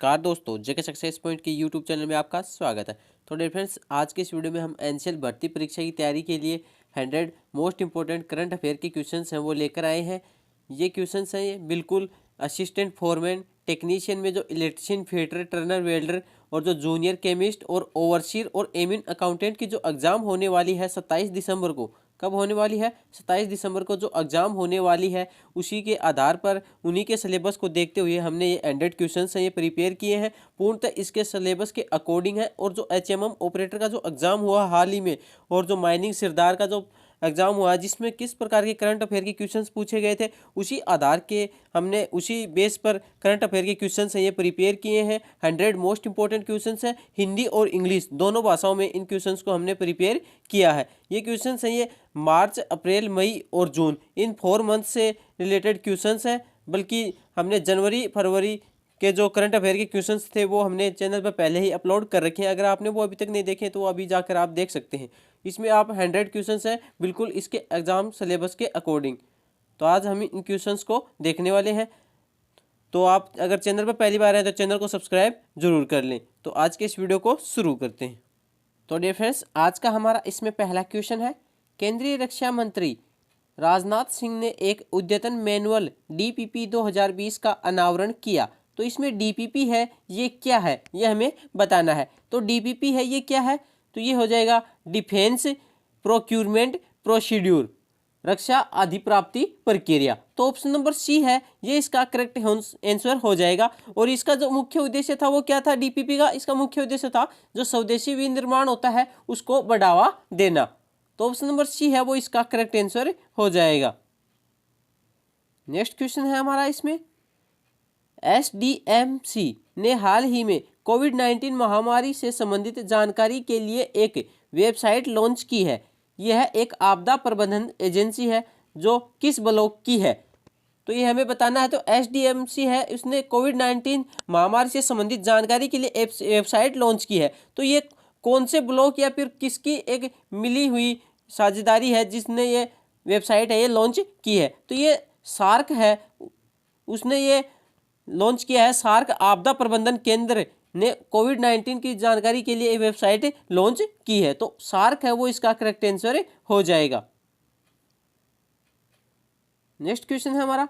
नमस्कार दोस्तों, जेके success point के यूट्यूब चैनल में आपका स्वागत है। तो डियर फ्रेंड्स, आज के इस वीडियो में हम एनसीएल भर्ती परीक्षा की तैयारी के लिए 100 मोस्ट इंपॉर्टेंट करंट अफेयर के क्वेश्चंस हैं वो लेकर आए हैं। ये क्वेश्चंस हैं ये बिल्कुल असिस्टेंट फोरमैन टेक्नीशियन में जो इलेक्ट्रीशियन फिटर टर्नर वेल्डर और जो जूनियर केमिस्ट और ओवरसीयर और एमिन अकाउंटेंट की जो एग्ज़ाम होने वाली है 27 दिसंबर को। कब होने वाली है? 27 दिसंबर को जो एग्ज़ाम होने वाली है उसी के आधार पर उन्हीं के सिलेबस को देखते हुए हमने ये 100 क्वेश्चंस हैं ये प्रिपेयर किए हैं। पूर्णतः इसके सिलेबस के अकॉर्डिंग है। और जो एचएमएम ऑपरेटर का जो एग्ज़ाम हुआ हाल ही में और जो माइनिंग सिरदार का जो एग्ज़ाम हुआ जिसमें किस प्रकार के करंट अफेयर के क्वेश्चंस पूछे गए थे उसी आधार के हमने उसी बेस पर करंट अफेयर के क्वेश्चंस हैं ये प्रिपेयर किए हैं। 100 मोस्ट इंपॉर्टेंट क्वेश्चंस हैं, हिंदी और इंग्लिश दोनों भाषाओं में इन क्वेश्चंस को हमने प्रिपेयर किया है। ये क्वेश्चंस हैं ये मार्च, अप्रैल, मई और जून इन 4 मंथ से रिलेटेड क्वेश्चंस हैं। बल्कि हमने जनवरी फरवरी के जो करंट अफेयर के क्वेश्चंस थे वो हमने चैनल पर पहले ही अपलोड कर रखे हैं। अगर आपने वो अभी तक नहीं देखे तो अभी जाकर आप देख सकते हैं। इसमें आप 100 क्वेश्चंस हैं बिल्कुल इसके एग्ज़ाम सिलेबस के अकॉर्डिंग। तो आज हम इन क्वेश्चंस को देखने वाले हैं। तो आप अगर चैनल पर पहली बार आए तो चैनल को सब्सक्राइब जरूर कर लें। तो आज के इस वीडियो को शुरू करते हैं। तो डियर फ्रेंड्स, आज का हमारा इसमें पहला क्वेश्चन है, केंद्रीय रक्षा मंत्री राजनाथ सिंह ने एक अद्यतन मैनुअल डीपीपी 2020 का अनावरण किया। तो इसमें डीपीपी है ये क्या है ये हमें बताना है। तो डीपीपी है ये क्या है? तो ये हो जाएगा डिफेंस प्रोक्यूरमेंट प्रोसीड्यूर, रक्षा अधिप्राप्ति प्रक्रिया। तो ऑप्शन नंबर सी है ये इसका करेक्ट आंसर हो जाएगा। और इसका जो मुख्य उद्देश्य था वो क्या था? डीपीपी का इसका मुख्य उद्देश्य था जो स्वदेशी विनिर्माण होता है उसको बढ़ावा देना। तो ऑप्शन नंबर सी है वो इसका करेक्ट आंसर हो जाएगा। नेक्स्ट क्वेश्चन है हमारा इसमें, एसडीएमसी ने हाल ही में कोविड-19 महामारी से संबंधित जानकारी के लिए एक वेबसाइट लॉन्च की है। यह एक आपदा प्रबंधन एजेंसी है जो किस ब्लॉक की है? तो ये हमें बताना है। तो एसडीएमसी है उसने कोविड-19 महामारी से संबंधित जानकारी के लिए वेबसाइट लॉन्च की है। तो ये कौन से ब्लॉक या फिर किसकी एक मिली हुई साझेदारी है जिसने ये वेबसाइट है ये लॉन्च की है? तो ये सार्क है, उसने ये लॉन्च किया है। सार्क आपदा प्रबंधन केंद्र ने कोविड-19 की जानकारी के लिए वेबसाइट लॉन्च की है। तो सार्क है वो इसका करेक्ट आंसर हो जाएगा। नेक्स्ट क्वेश्चन है हमारा,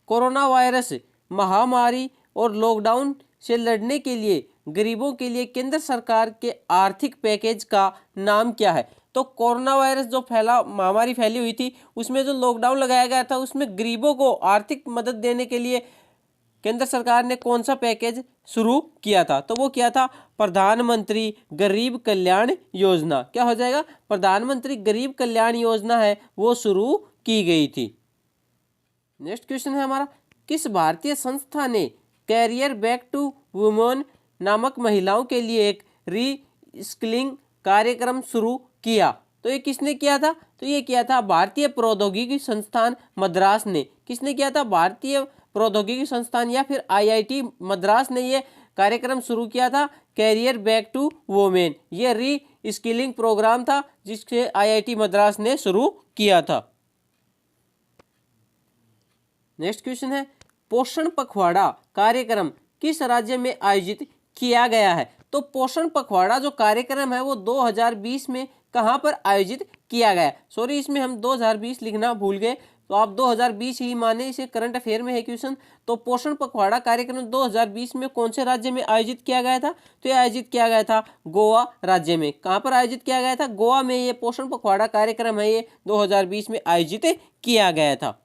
कोरोना वायरस महामारी और लॉकडाउन से लड़ने के लिए गरीबों के लिए केंद्र सरकार के आर्थिक पैकेज का नाम क्या है? तो कोरोना वायरस जो महामारी फैली हुई थी उसमें जो लॉकडाउन लगाया गया था उसमें गरीबों को आर्थिक मदद देने के लिए केंद्र सरकार ने कौन सा पैकेज शुरू किया था? तो वो क्या था? प्रधानमंत्री गरीब कल्याण योजना। क्या हो जाएगा? प्रधानमंत्री गरीब कल्याण योजना है वो शुरू की गई थी। नेक्स्ट क्वेश्चन है हमारा, किस भारतीय संस्था ने कैरियर बैक टू वुमेन नामक महिलाओं के लिए एक री स्किलिंग कार्यक्रम शुरू किया? तो ये किसने किया था? तो ये किया था भारतीय प्रौद्योगिकी संस्थान मद्रास ने। किसने किया था? भारतीय प्रौद्योगिकी संस्थान या फिर आईआईटी मद्रास ने ये कार्यक्रम शुरू किया था, कैरियर बैक टू वुमेन। ये री स्किलिंग प्रोग्राम था जिससे आईआईटी मद्रास ने शुरू किया था। नेक्स्ट क्वेश्चन है, पोषण पखवाड़ा कार्यक्रम किस राज्य में आयोजित किया गया है? तो पोषण पखवाड़ा जो कार्यक्रम है वो 2020 में कहां पर आयोजित किया गया? सॉरी, इसमें हम 2020 लिखना भूल गए, तो आप 2020 ही माने, इसे करंट अफेयर में है क्वेश्चन। तो पोषण पखवाड़ा कार्यक्रम 2020 में कौन से राज्य में आयोजित किया गया था? तो ये आयोजित किया गया था गोवा राज्य में। कहां पर आयोजित किया गया था? गोवा में ये पोषण पखवाड़ा कार्यक्रम है ये 2020 में आयोजित किया गया था।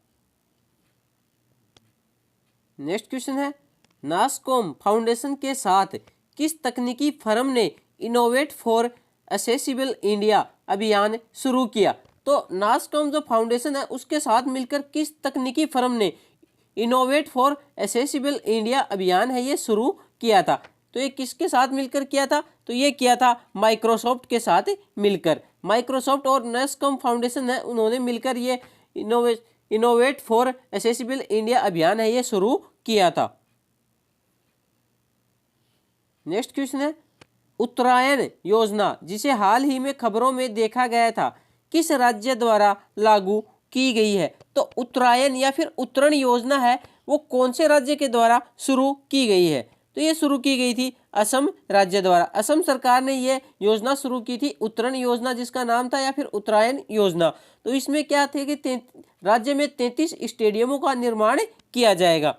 नेक्स्ट क्वेश्चन है, नासकॉम फाउंडेशन के साथ किस तकनीकी फर्म ने इनोवेट फॉर एक्सेसिबल इंडिया अभियान शुरू किया? तो नासकॉम जो फाउंडेशन है उसके साथ मिलकर किस तकनीकी फर्म ने इनोवेट फॉर एक्सेसिबल इंडिया अभियान है ये शुरू किया था? तो ये किसके साथ मिलकर किया था? तो ये किया था माइक्रोसॉफ्ट के साथ मिलकर। माइक्रोसॉफ्ट और नासकॉम फाउंडेशन है उन्होंने मिलकर ये इनोवेट फॉर एक्सेसिबल इंडिया अभियान है ये शुरू किया था। नेक्स्ट क्वेश्चन है, उत्तरायण योजना जिसे हाल ही में खबरों में देखा गया था किस राज्य द्वारा लागू की गई है? तो उत्तरायण या फिर उत्तरायण योजना है वो कौन से राज्य के द्वारा शुरू की गई है? तो ये शुरू की गई थी असम राज्य द्वारा। असम सरकार ने ये योजना शुरू की थी, उत्तरायण योजना जिसका नाम था, या फिर उत्तरायण योजना। तो इसमें क्या थे कि राज्य में 33 स्टेडियमों का निर्माण किया जाएगा।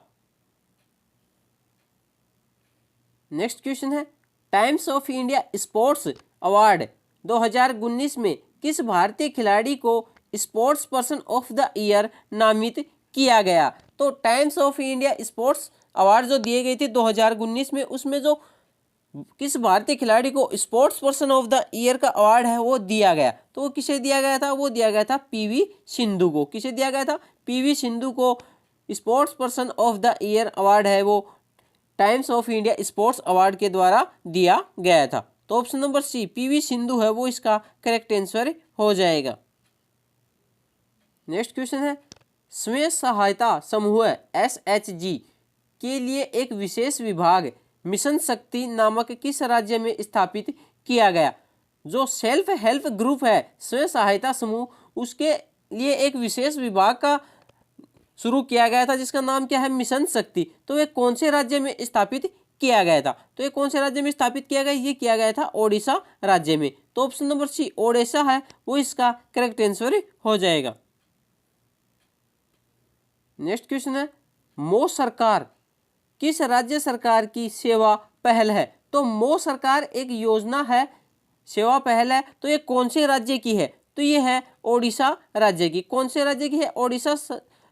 नेक्स्ट क्वेश्चन है, times of India sports award 2019 में किस भारतीय खिलाड़ी को sports person of the year नामित किया गया? तो times of India sports award जो दिए गए थे 2019 में, उसमें जो किस भारतीय खिलाड़ी को sports person of the year का अवार्ड है वो दिया गया। तो वो किसे दिया गया था? वो दिया गया था पीवी सिंधु को। किसे दिया गया था? पीवी सिंधु को sports person of the year award है वो Times of India sports award के द्वारा दिया गया था। तो option number C PV Sindhu है वो इसका करेक्ट आंसर हो जाएगा। नेक्स्ट क्वेश्चन है, स्वयं सहायता समूह SHG के लिए एक विशेष विभाग मिशन शक्ति नामक किस राज्य में स्थापित किया गया? जो सेल्फ हेल्प ग्रुप है स्वयं सहायता समूह, उसके लिए एक विशेष विभाग का शुरू किया गया था जिसका नाम क्या है? मिशन शक्ति। तो ये कौन से राज्य में स्थापित किया गया था? तो ये कौन से राज्य में स्थापित किया गया? ये किया गया था ओडिशा राज्य में। तो ऑप्शन नंबर सी ओडिशा है वो इसका करेक्ट आंसर हो जाएगा। नेक्स्ट क्वेश्चन है, मो सरकार किस राज्य सरकार की सेवा पहल है? तो मो सरकार एक योजना है, सेवा पहल है, तो ये कौन से राज्य की है? तो ये है ओडिशा राज्य की। कौन से राज्य की है? ओडिशा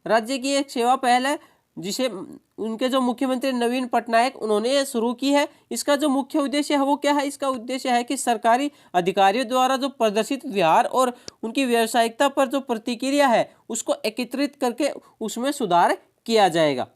राज्य की एक सेवा पहल है जिसे उनके जो मुख्यमंत्री नवीन पटनायक उन्होंने ये शुरू की है। इसका जो मुख्य उद्देश्य है वो क्या है? इसका उद्देश्य है कि सरकारी अधिकारियों द्वारा जो प्रदर्शित व्यवहार और उनकी व्यावसायिकता पर जो प्रतिक्रिया है उसको एकत्रित करके उसमें सुधार किया जाएगा।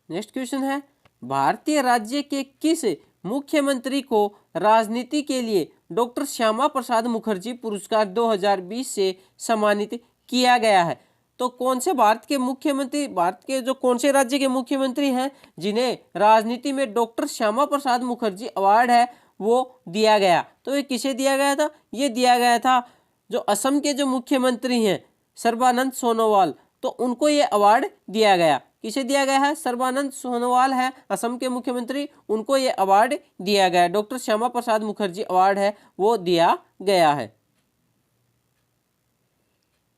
नेक्स्ट क्वेश्चन है, भारतीय राज्य के किस मुख्यमंत्री को राजनीति के लिए डॉक्टर श्यामा प्रसाद मुखर्जी पुरस्कार 2020 से सम्मानित किया गया है? तो कौन से भारत के मुख्यमंत्री, भारत के जो कौन से राज्य के मुख्यमंत्री हैं जिन्हें राजनीति में डॉक्टर श्यामा प्रसाद मुखर्जी अवार्ड है वो दिया गया? तो ये किसे दिया गया था? ये दिया गया था जो असम के जो मुख्यमंत्री हैं सर्बानंद सोनोवाल, तो उनको ये अवार्ड दिया गया। किसे दिया गया है? सर्बानंद सोनोवाल है असम के मुख्यमंत्री, उनको ये अवार्ड दिया गया। डॉक्टर श्यामा प्रसाद मुखर्जी अवार्ड है वो दिया गया है।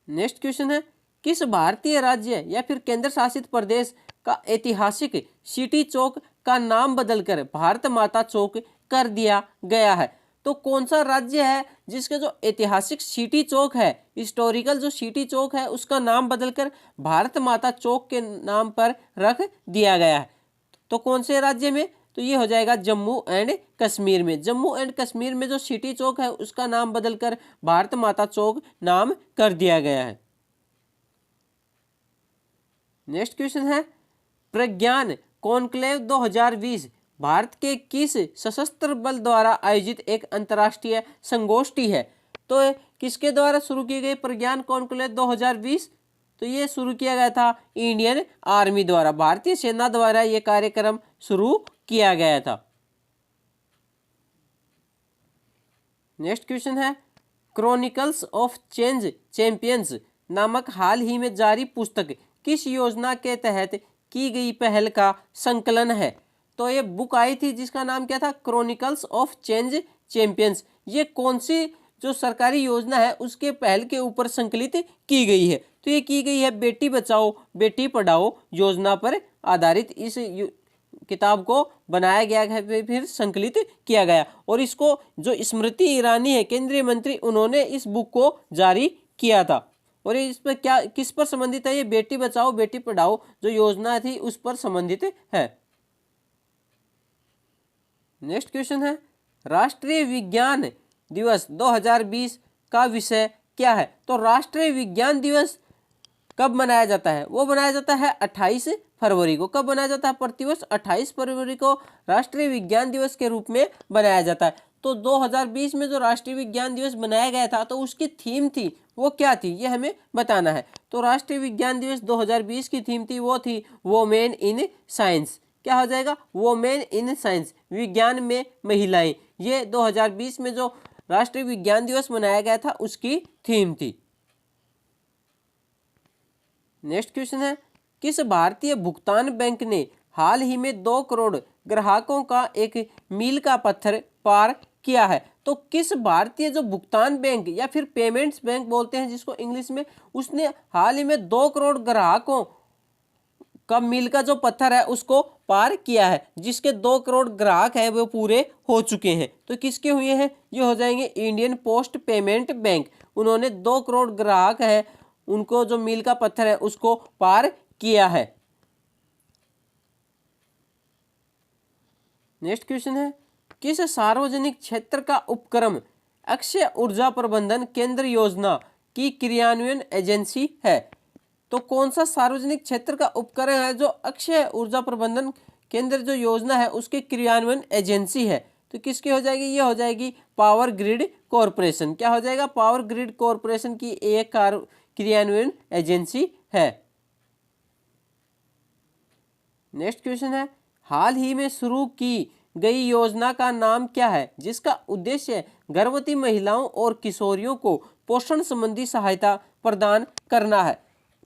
नेक्स्ट क्वेश्चन है, किस भारतीय राज्य या फिर केंद्र शासित प्रदेश का ऐतिहासिक सिटी चौक का नाम बदलकर भारत माता चौक कर दिया गया है? तो कौन सा राज्य है जिसके जो ऐतिहासिक सिटी चौक है, हिस्टोरिकल जो सिटी चौक है, उसका नाम बदलकर भारत माता चौक के नाम पर रख दिया गया है? तो कौन से राज्य में? तो ये हो जाएगा जम्मू एंड कश्मीर में। जम्मू एंड कश्मीर में जो सिटी चौक है उसका नाम बदलकर भारत माता चौक नाम कर दिया गया है। नेक्स्ट क्वेश्चन है, प्रज्ञान कॉन्क्लेव 2020 भारत के किस सशस्त्र बल द्वारा आयोजित एक अंतर्राष्ट्रीय संगोष्ठी है? तो किसके द्वारा शुरू की गई प्रज्ञान कॉन्क्लेव 2020? तो ये शुरू किया गया था इंडियन आर्मी द्वारा, भारतीय सेना द्वारा ये कार्यक्रम शुरू किया गया था। नेक्स्ट क्वेश्चन है, क्रॉनिकल्स ऑफ चेंज चैंपियंस नामक हाल ही में जारी पुस्तक किस योजना के तहत की गई पहल का संकलन है? तो ये बुक आई थी जिसका नाम क्या था? Chronicles of change champions. ये कौन सी जो सरकारी योजना है उसके पहल के ऊपर संकलित की गई है? तो ये की गई है बेटी बचाओ बेटी पढ़ाओ योजना पर आधारित इस किताब को बनाया गया है, फिर संकलित किया गया। और इसको जो स्मृति ईरानी है केंद्रीय मंत्री, उन्होंने इस बुक को जारी किया था। और इस पर क्या, किस पर संबंधित है? ये बेटी बचाओ बेटी पढ़ाओ जो योजना थी उस पर संबंधित है। नेक्स्ट क्वेश्चन है, राष्ट्रीय विज्ञान दिवस 2020 का विषय क्या है? तो राष्ट्रीय विज्ञान दिवस कब मनाया जाता है? वो मनाया जाता है 28 फरवरी को। कब मनाया जाता है? प्रतिवर्ष 28 फरवरी को राष्ट्रीय विज्ञान दिवस के रूप में मनाया जाता है। तो 2020 में जो राष्ट्रीय विज्ञान दिवस बनाया गया था तो उसकी थीम थी वो क्या थी, ये हमें बताना है। तो राष्ट्रीय विज्ञान दिवस 2020 की थीम थी वो थी वोमेन इन साइंस। क्या हो जाएगा? वोमेन इन साइंस, विज्ञान में महिलाएं। ये 2020 में जो राष्ट्रीय विज्ञान दिवस मनाया गया था उसकी थीम थी। नेक्स्ट क्वेश्चन है, किस भारतीय भुगतान बैंक ने हाल ही में 2 करोड़ ग्राहकों का एक मील का पत्थर पार किया है? तो किस भारतीय जो भुगतान बैंक या फिर पेमेंट्स बैंक बोलते हैं जिसको इंग्लिश में, उसने हाल ही में 2 करोड़ ग्राहकों का मील का जो पत्थर है उसको पार किया है, जिसके 2 करोड़ ग्राहक है वो पूरे हो चुके हैं। तो किसके हुए हैं? ये हो जाएंगे इंडियन पोस्ट पेमेंट बैंक। उन्होंने 2 करोड़ ग्राहक है उनको जो मील का पत्थर है उसको पार किया है। नेक्स्ट क्वेश्चन है, किस सार्वजनिक क्षेत्र का उपक्रम अक्षय ऊर्जा प्रबंधन केंद्र योजना की क्रियान्वयन एजेंसी है? तो कौन सा सार्वजनिक क्षेत्र का उपक्रम है जो अक्षय ऊर्जा प्रबंधन केंद्र जो योजना है उसके क्रियान्वयन एजेंसी है? तो किसकी हो जाएगी? ये हो जाएगी पावर ग्रिड कॉरपोरेशन। क्या हो जाएगा? पावर ग्रिड कॉरपोरेशन की एक क्रियान्वयन एजेंसी है। नेक्स्ट क्वेश्चन है, हाल ही में शुरू की गई योजना का नाम क्या है जिसका उद्देश्य गर्भवती महिलाओं और किशोरियों को पोषण संबंधी सहायता प्रदान करना है?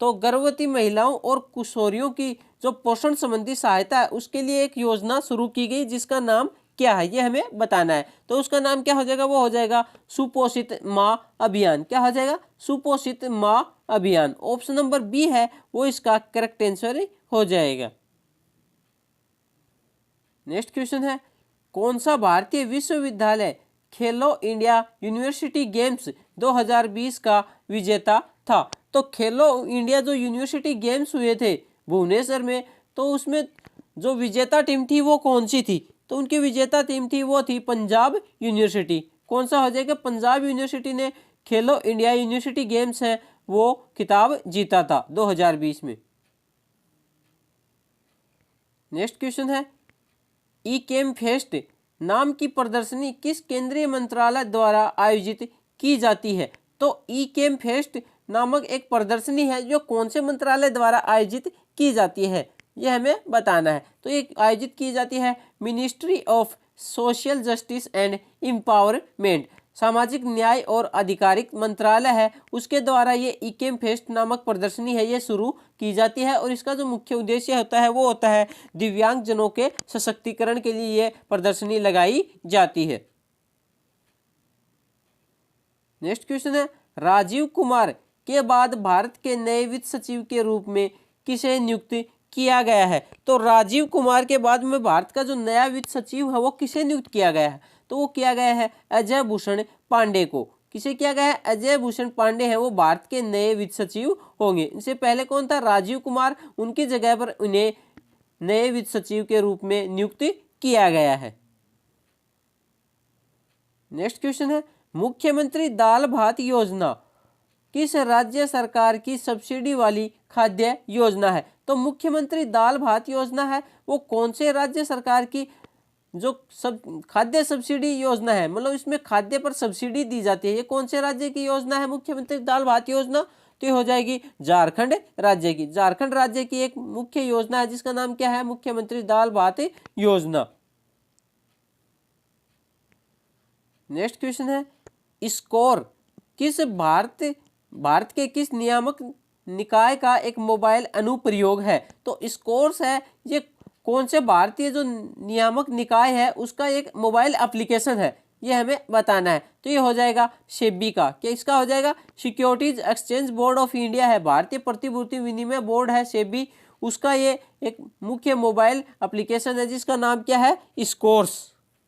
तो गर्भवती महिलाओं और किशोरियों की जो पोषण संबंधी सहायता है उसके लिए एक योजना शुरू की गई जिसका नाम क्या है ये हमें बताना है। तो उसका नाम क्या हो जाएगा? वो हो जाएगा सुपोषित माँ अभियान। क्या हो जाएगा? सुपोषित माँ अभियान। ऑप्शन नंबर बी है वो इसका करेक्ट आंसर हो जाएगा। नेक्स्ट क्वेश्चन है, कौन सा भारतीय विश्वविद्यालय खेलो इंडिया यूनिवर्सिटी गेम्स 2020 का विजेता था? तो खेलो इंडिया जो यूनिवर्सिटी गेम्स हुए थे भुवनेश्वर में, तो उसमें जो विजेता टीम थी वो कौन सी थी? तो उनकी विजेता टीम थी वो थी पंजाब यूनिवर्सिटी। कौन सा हो जाएगा? पंजाब यूनिवर्सिटी ने खेलो इंडिया यूनिवर्सिटी गेम्स है वो खिताब जीता था 2020 में। नेक्स्ट क्वेश्चन है, ई केम फेस्ट नाम की प्रदर्शनी किस केंद्रीय मंत्रालय द्वारा आयोजित की जाती है? तो ई केम फेस्ट नामक एक प्रदर्शनी है जो कौन से मंत्रालय द्वारा आयोजित की जाती है यह हमें बताना है। तो ये आयोजित की जाती है ministry of social justice and empowerment, सामाजिक न्याय और आधिकारिक मंत्रालय है उसके द्वारा ये इकेम फेस्ट नामक प्रदर्शनी है ये शुरू की जाती है। और इसका जो मुख्य उद्देश्य होता है वो होता है दिव्यांग जनों के सशक्तिकरण के लिए ये प्रदर्शनी लगाई जाती है। नेक्स्ट क्वेश्चन है, राजीव कुमार के बाद भारत के नए वित्त सचिव के रूप में किसे नियुक्त किया गया है? तो राजीव कुमार के बाद में भारत का जो नया वित्त सचिव है वो किसे नियुक्त किया गया है? तो वो किया गया है अजय भूषण पांडे को। किसे किया गया है? अजय भूषण पांडे है वो भारत के नए वित्त सचिव होंगे। इनसे पहले कौन था? राजीव कुमार। उनकी जगह पर उन्हें नए वित्त सचिव के रूप में नियुक्त किया गया है। नेक्स्ट क्वेश्चन है, मुख्यमंत्री दाल भात योजना किस राज्य सरकार की सब्सिडी वाली खाद्य योजना है? तो मुख्यमंत्री दाल भात योजना है वो कौन से राज्य सरकार की जो खाद्य सब्सिडी योजना है, मतलब इसमें खाद्य पर सब्सिडी दी जाती है, ये कौन से राज्य की योजना है मुख्यमंत्री दाल भात योजना? तो ये हो जाएगी झारखंड राज्य की। झारखंड राज्य की एक मुख्य योजना है जिसका नाम क्या है? मुख्यमंत्री दाल भात योजना। नेक्स्ट क्वेश्चन है, स्कोर किस भारत के किस नियामक निकाय का एक मोबाइल अनुप्रयोग है? तो स्कोर्स है ये कौन से भारतीय जो नियामक निकाय है उसका एक मोबाइल एप्लीकेशन है ये हमें बताना है। तो ये हो जाएगा सेबी का। क्या इसका हो जाएगा? Securities exchange board of India है, भारतीय प्रतिभूति विनिमय बोर्ड है सेबी, उसका ये एक मुख्य मोबाइल एप्लीकेशन है जिसका नाम क्या है? स्कोर्स।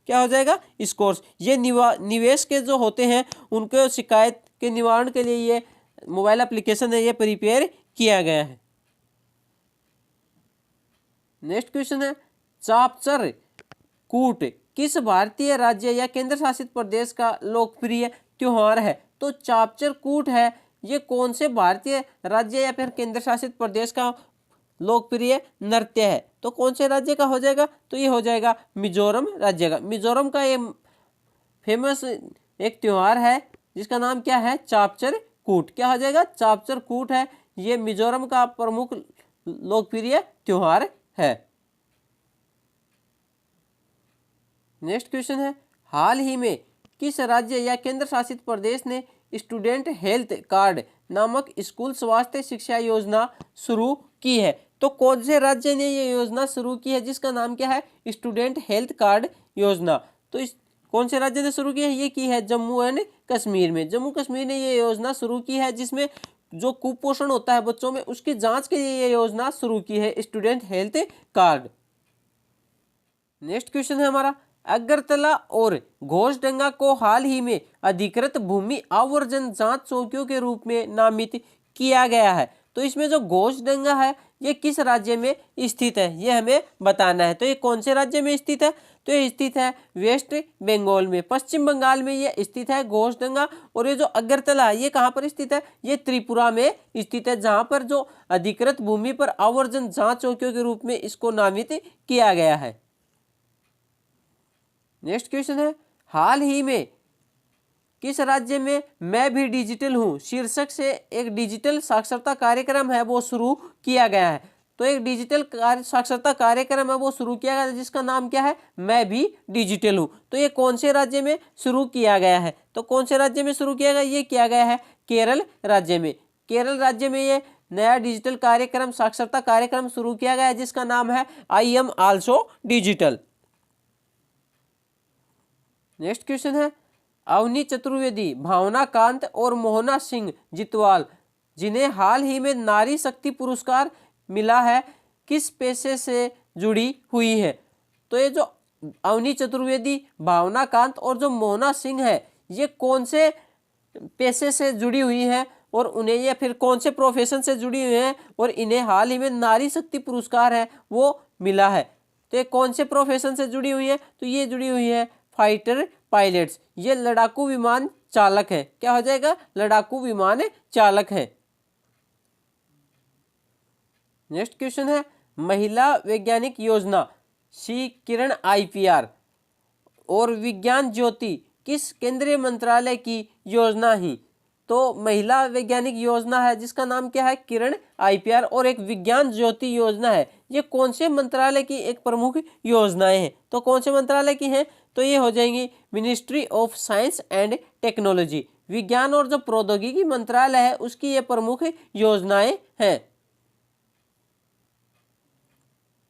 क्या हो जाएगा? स्कोर्स। ये निवेश के जो होते हैं उनको शिकायत के निवारण के लिए ये मोबाइल एप्लीकेशन है ये प्रिपेयर किया गया है। नेक्स्ट क्वेश्चन है, चापचर कूट किस भारतीय राज्य या केंद्र शासित प्रदेश का लोकप्रिय त्योहार है? तो चापचर कूट है ये कौन से भारतीय राज्य या फिर केंद्र शासित प्रदेश का लोकप्रिय नृत्य है? तो कौन से राज्य का हो जाएगा? तो ये हो जाएगा मिजोरम राज्य का। मिजोरम का ये फेमस एक त्योहार है जिसका नाम क्या है? चापचर कूट। क्या हो जाएगा? चापचर कूट है ये मिजोरम का प्रमुख लोकप्रिय त्योहार है। नेक्स्ट क्वेश्चन है, हाल ही में किस राज्य या केंद्र शासित प्रदेश ने स्टूडेंट हेल्थ कार्ड नामक स्कूल स्वास्थ्य शिक्षा योजना शुरू की है? तो कौन से राज्य ने ये योजना शुरू की है जिसका नाम क्या है, स्टूडेंट हेल्थ कार्ड योजना। तो इस कौन से राज्य ने शुरू की है, ये की है जम्मू एंड कश्मीर में। जम्मू कश्मीर ने ये योजना शुरू की है जिसमें जो कुपोषण होता है बच्चों में उसकी जांच के लिए ये योजना शुरू की है, student health card. Next question है हमारा, अगरतला और घोषडंगा को हाल ही में अधिकृत भूमि आवर्जन जांच चौकियों के रूप में नामित किया गया है। तो इसमें जो घोषडंगा है ये किस राज्य में स्थित है, ये हमें बताना है। तो ये कौन से राज्य में स्थित है, तो ये स्थित है वेस्ट बंगाल में, पश्चिम बंगाल में ये स्थित है घोषडंगा। और ये जो अगरतला है ये कहाँ पर स्थित है, ये त्रिपुरा में स्थित है, जहाँ पर जो अधिकृत भूमि पर आवर्जन जांच चौकियों के रूप में इसको नामित किया गया है। नेक्स्ट क्वेश्चन है, हाल ही में किस राज्य में मैं भी डिजिटल हूं शीर्षक से एक डिजिटल साक्षरता कार्यक्रम है वो शुरू किया गया है। तो एक डिजिटल साक्षरता कार्यक्रम है वो शुरू किया गया है जिसका नाम क्या है, मैं भी डिजिटल हूं। तो ये कौन से राज्य में शुरू किया गया है, तो कौन से राज्य में शुरू किया गया, ये किया गया है केरल राज्य में। केरल राज्य में ये नया डिजिटल कार्यक्रम साक्षरता कार्यक्रम शुरू किया गया है जिसका नाम है I am also digital. Next question है, अवनी चतुर्वेदी, भावना कांत और मोहना सिंह जितवाल जिन्हें हाल ही में नारी शक्ति पुरस्कार मिला है किस पेशे से जुड़ी हुई है। तो ये जो अवनी चतुर्वेदी, भावना कांत और जो मोहना सिंह है ये कौन से पेशे से जुड़ी हुई है और उन्हें ये फिर कौन से प्रोफेशन से जुड़ी हुई है और इन्हें हाल ही में नारी शक्ति पुरस्कार है वो मिला है। तो ये कौन से प्रोफेशन से जुड़ी हुई है, तो ये जुड़ी हुई है फाइटर पायलट्स, ये लड़ाकू विमान चालक है। क्या हो जाएगा, लड़ाकू विमान चालक है। नेक्स्ट क्वेश्चन है, महिला वैज्ञानिक योजना सी किरण IPR और विज्ञान ज्योति किस केंद्रीय मंत्रालय की योजना ही। तो महिला वैज्ञानिक योजना है जिसका नाम क्या है, किरण IPR, और एक विज्ञान ज्योति योजना है, ये कौन से मंत्रालय की एक प्रमुख योजनाएं हैं। तो कौन से मंत्रालय की हैं, तो ये हो जाएंगी ministry of science and technology, विज्ञान और जो प्रौद्योगिकी मंत्रालय है उसकी ये प्रमुख योजनाएं हैं।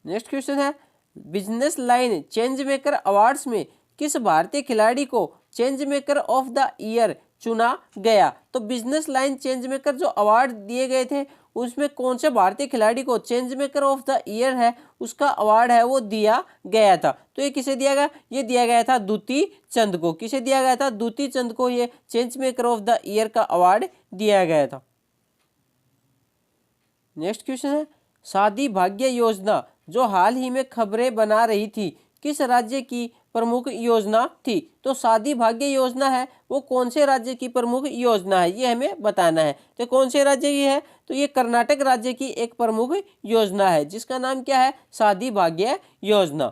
नेक्स्ट क्वेश्चन है, business line change maker awards में किस भारतीय खिलाड़ी को change maker of the year चुना गया। तो बिजनेस लाइन चेंज मेकर जो अवार्ड दिए गए थे उसमें कौन से भारतीय खिलाड़ी को change maker of the year है उसका अवार्ड है वो दिया गया था। तो ये किसे दिया गया, ये दिया गया था दूती चंद को। किसे दिया गया था, दूती चंद को ये change maker of the year का अवार्ड दिया गया था। नेक्स्ट क्वेश्चन है, शादी भाग्य योजना जो हाल ही में खबरें बना रही थी किस राज्य की प्रमुख योजना थी। तो शादी भाग्य योजना है वो कौन से राज्य की प्रमुख योजना है, ये हमें बताना है। तो कौन से राज्य की है, तो ये कर्नाटक राज्य की एक प्रमुख योजना है जिसका नाम क्या है, शादी भाग्य योजना।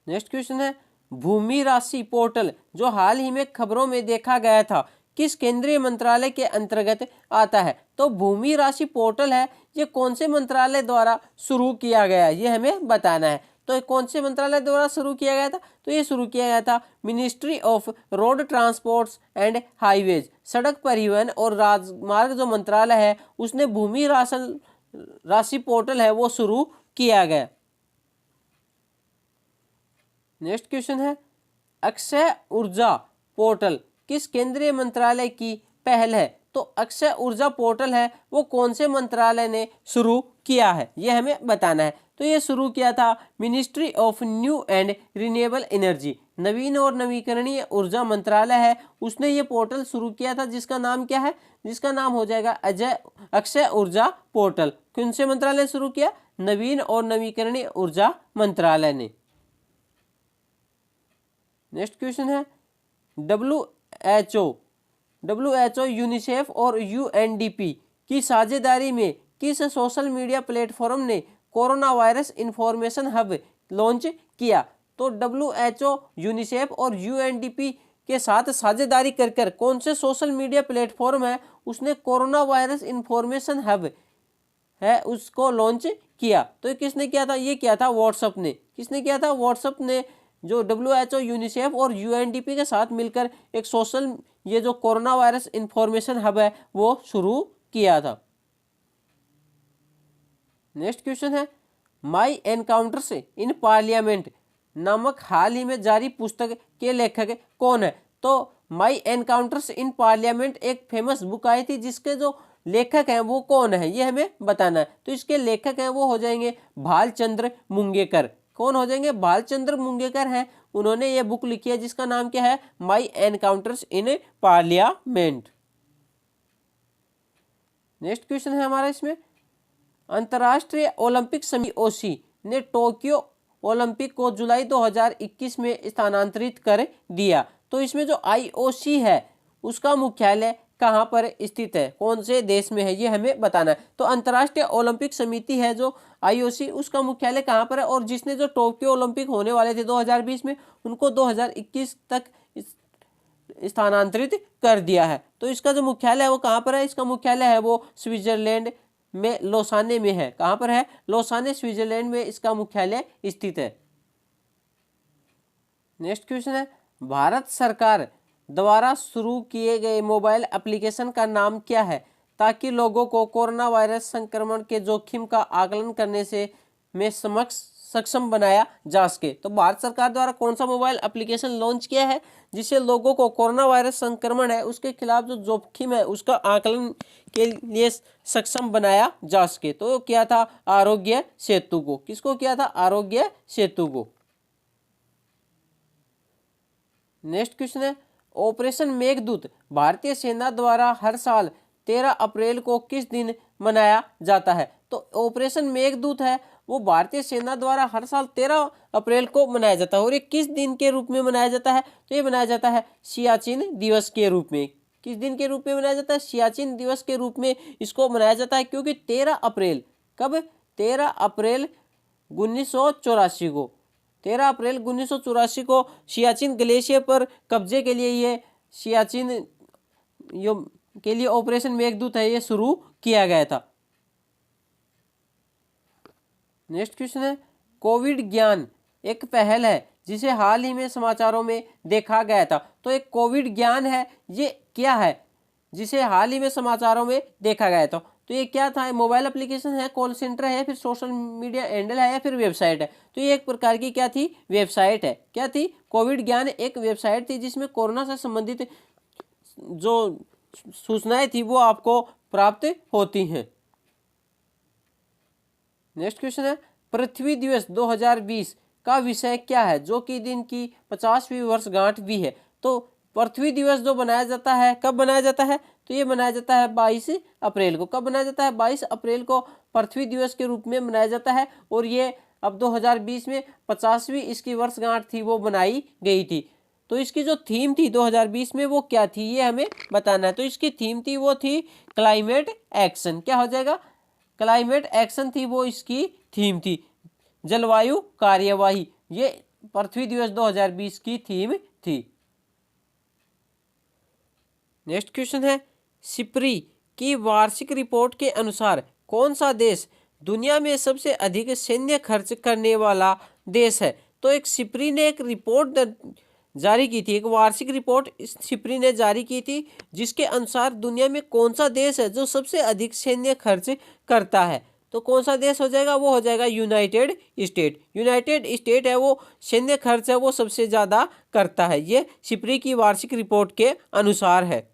नेक्स्ट क्वेश्चन है, भूमि राशि पोर्टल जो हाल ही में खबरों में देखा गया था किस केंद्रीय मंत्रालय के अंतर्गत आता है। तो भूमि राशि पोर्टल है ये कौन से मंत्रालय द्वारा शुरू किया गया है, ये हमें बताना है। तो कौन से मंत्रालय द्वारा शुरू किया गया था, तो ये शुरू किया गया था ministry of road transports and highways, सड़क परिवहन और राजमार्ग जो मंत्रालय है उसने भूमि राशि पोर्टल है वो शुरू किया गया। नेक्स्ट क्वेश्चन है, अक्षय ऊर्जा पोर्टल किस केंद्रीय मंत्रालय की पहल है। तो अक्षय ऊर्जा पोर्टल है वो कौन से मंत्रालय ने शुरू किया है, ये हमें बताना है। तो ये शुरू किया था ministry of new and renewable energy, नवीन और नवीकरणीय ऊर्जा मंत्रालय है उसने ये पोर्टल शुरू किया था जिसका नाम क्या है, जिसका नाम हो जाएगा अक्षय ऊर्जा पोर्टल। कौन से मंत्रालय ने शुरू किया, नवीन और नवीकरणीय ऊर्जा मंत्रालय ने। नेक्स्ट क्वेश्चन है, WHO, यूनिसेफ और UNDP की साझेदारी में किस सोशल मीडिया प्लेटफॉर्म ने corona virus information hub launch किया। तो WHO, यूनिसेफ और UNDP के साथ साझेदारी कर कौन से सोशल मीडिया प्लेटफॉर्म है उसने कोरोना वायरस इंफॉर्मेशन हब है उसको लॉन्च किया। तो ये किसने किया था, ये किया था व्हाट्सएप ने। किसने किया था, व्हाट्सएप ने जो WHO, यूनिसेफ और UNDP के साथ मिलकर एक सोशल ये जो कोरोना वायरस इंफॉर्मेशन हब है वो शुरू किया था। नेक्स्ट क्वेश्चन है माई एनकाउंटर्स इन पार्लियामेंट नामक हाल ही में जारी पुस्तक के लेखक कौन है? तो माई एनकाउंटर्स इन पार्लियामेंट एक फेमस बुक आई थी जिसके जो लेखक हैं वो कौन है ये हमें बताना है। तो इसके लेखक हैं वो हो जाएंगे भालचंद्र मुंगेकर। कौन हो जाएंगे? भालचंद्र मुंगेकर हैं। उन्होंने ये बुक लिखी है जिसका नाम क्या है? My encounters in parliament. Next question है हमारा इसमें अंतर्राष्ट्रीय ओलंपिक समिति ओसी ने टोक्यो ओलंपिक को जुलाई 2021 में स्थानांतरित कर दिया। तो इसमें जो आईओसी है उसका मुख्यालय कहाँ पर स्थित है, कौन से देश में है, ये हमें बताना है। तो अंतर्राष्ट्रीय ओलंपिक समिति है जो आईओसी, उसका मुख्यालय कहाँ पर है, और जिसने जो टोक्यो ओलंपिक होने वाले थे 2020 में उनको 2021 तक स्थानांतरित कर दिया है। तो इसका जो मुख्यालय है वो कहाँ पर है? इसका मुख्यालय है वो स्विट्जरलैंड में लोसाने में है। कहाँ पर है? लोसाने स्विट्जरलैंड में इसका मुख्यालय स्थित है। नेक्स्ट क्वेश्चन है भारत सरकार द्वारा शुरू किए गए मोबाइल एप्लीकेशन का नाम क्या है ताकि लोगों को कोरोना वायरस संक्रमण के जोखिम का आकलन करने से में सक्षम बनाया जा सके? तो भारत सरकार द्वारा कौन सा मोबाइल एप्लीकेशन लॉन्च किया है जिससे लोगों को कोरोना वायरस संक्रमण है उसके खिलाफ जो जोखिम है उसका आकलन के लिए सक्षम बनाया जा सके? तो क्या था? आरोग्य सेतु को। किसको किया था? आरोग्य सेतु को। नेक्स्ट क्वेश्चन है ऑपरेशन मेघदूत भारतीय सेना द्वारा हर साल 13 अप्रैल को किस दिन मनाया जाता है? तो ऑपरेशन मेघदूत है वो भारतीय सेना द्वारा हर साल 13 अप्रैल को मनाया जाता है। और ये किस दिन के रूप में मनाया जाता है? तो ये मनाया जाता है सियाचिन दिवस के रूप में। किस दिन के रूप में मनाया जाता है? सियाचिन दिवस के रूप में इसको मनाया जाता है, क्योंकि 13 अप्रैल कब? 13 अप्रैल 1984 को 13 अप्रैल 1984 को सियाचिन ग्लेशियर पर कब्जे के लिए ये सियाचिन के लिए ऑपरेशन मेघदूत है ये शुरू किया गया था। नेक्स्ट क्वेश्चन है कोविड ज्ञान एक पहल है जिसे हाल ही में समाचारों में देखा गया था। तो एक कोविड ज्ञान है ये क्या है जिसे हाल ही में समाचारों में देखा गया था? तो ये क्या था? मोबाइल एप्लीकेशन है, कॉल सेंटर है, फिर सोशल मीडिया हैंडल है, या फिर वेबसाइट है? तो ये एक प्रकार की क्या थी? वेबसाइट है। क्या थी? कोविड ज्ञान एक वेबसाइट थी जिसमें कोरोना से संबंधित जो सूचनाएं थी वो आपको प्राप्त होती हैं। नेक्स्ट क्वेश्चन है पृथ्वी दिवस 2020 का विषय क्या है जो कि दिन की 50वीं वर्षगांठ भी है? तो पृथ्वी दिवस जो बनाया जाता है कब बनाया जाता है? तो ये मनाया जाता है 22 अप्रैल को। कब मनाया जाता है? 22 अप्रैल को पृथ्वी दिवस के रूप में मनाया जाता है। और ये अब 2020 में 50वीं इसकी वर्षगांठ थी वो बनाई गई थी। तो इसकी जो थीम थी 2020 में वो क्या थी ये हमें बताना है। तो इसकी थीम थी वो थी क्लाइमेट एक्शन। क्या हो जाएगा? क्लाइमेट एक्शन थी वो इसकी थीम थी। जलवायु कार्यवाही ये पृथ्वी दिवस 2020 की थीम थी। नेक्स्ट क्वेश्चन है सिप्री की वार्षिक रिपोर्ट के अनुसार कौन सा देश दुनिया में सबसे अधिक सैन्य खर्च करने वाला देश है? तो एक सिप्री ने एक रिपोर्ट जारी की थी, एक वार्षिक रिपोर्ट सिप्री ने जारी की थी जिसके अनुसार दुनिया में कौन सा देश है जो सबसे अधिक सैन्य खर्च करता है? तो कौन सा देश हो जाएगा? वो हो जाएगा यूनाइटेड स्टेट। यूनाइटेड स्टेट है वो सैन्य खर्च है वो सबसे ज़्यादा करता है। ये सिप्री की वार्षिक रिपोर्ट के अनुसार है।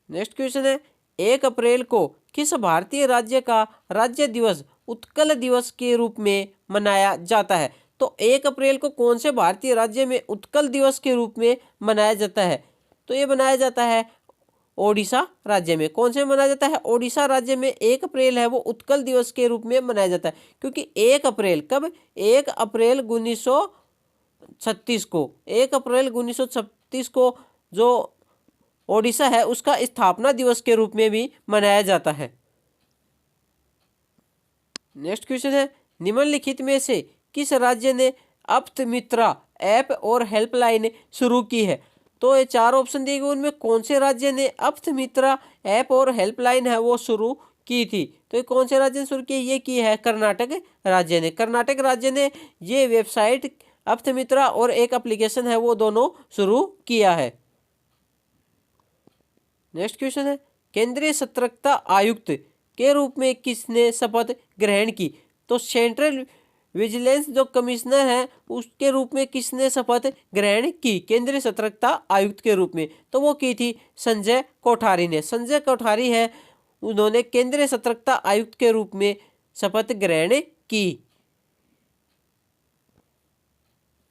नेक्स्ट क्वेश्चन है 1 अप्रैल को किस भारतीय राज्य का राज्य दिवस उत्कल दिवस के रूप में मनाया जाता है? तो 1 अप्रैल को कौन से भारतीय राज्य में उत्कल दिवस के रूप में मनाया जाता है? तो ये मनाया जाता है ओडिशा राज्य में। कौन से मनाया जाता है? ओडिशा राज्य में 1 अप्रैल है वो उत्कल दिवस के रूप में मनाया जाता है, क्योंकि 1 अप्रैल कब? 1 अप्रैल 1936 को 1 अप्रैल 1936 को जो ओडिशा है उसका स्थापना दिवस के रूप में भी मनाया जाता है। नेक्स्ट क्वेश्चन है निम्नलिखित में से किस राज्य ने अप्तमित्रा ऐप और हेल्पलाइन शुरू की है? तो ये 4 ऑप्शन दिए गए उनमें कौन से राज्य ने अप्तमित्रा ऐप और हेल्पलाइन है वो शुरू की थी? तो ये कौन से राज्य ने शुरू की? ये की है कर्नाटक राज्य ने। कर्नाटक राज्य ने ये वेबसाइट अप्तमित्रा और एक एप्लीकेशन है वो दोनों शुरू किया है। नेक्स्ट क्वेश्चन है केंद्रीय सतर्कता आयुक्त के रूप में किसने शपथ ग्रहण की? तो सेंट्रल विजिलेंस जो कमिश्नर है उसके रूप में किसने शपथ ग्रहण की केंद्रीय सतर्कता आयुक्त के रूप में? तो वो की थी संजय कोठारी ने। संजय कोठारी है, उन्होंने केंद्रीय सतर्कता आयुक्त के रूप में शपथ ग्रहण की।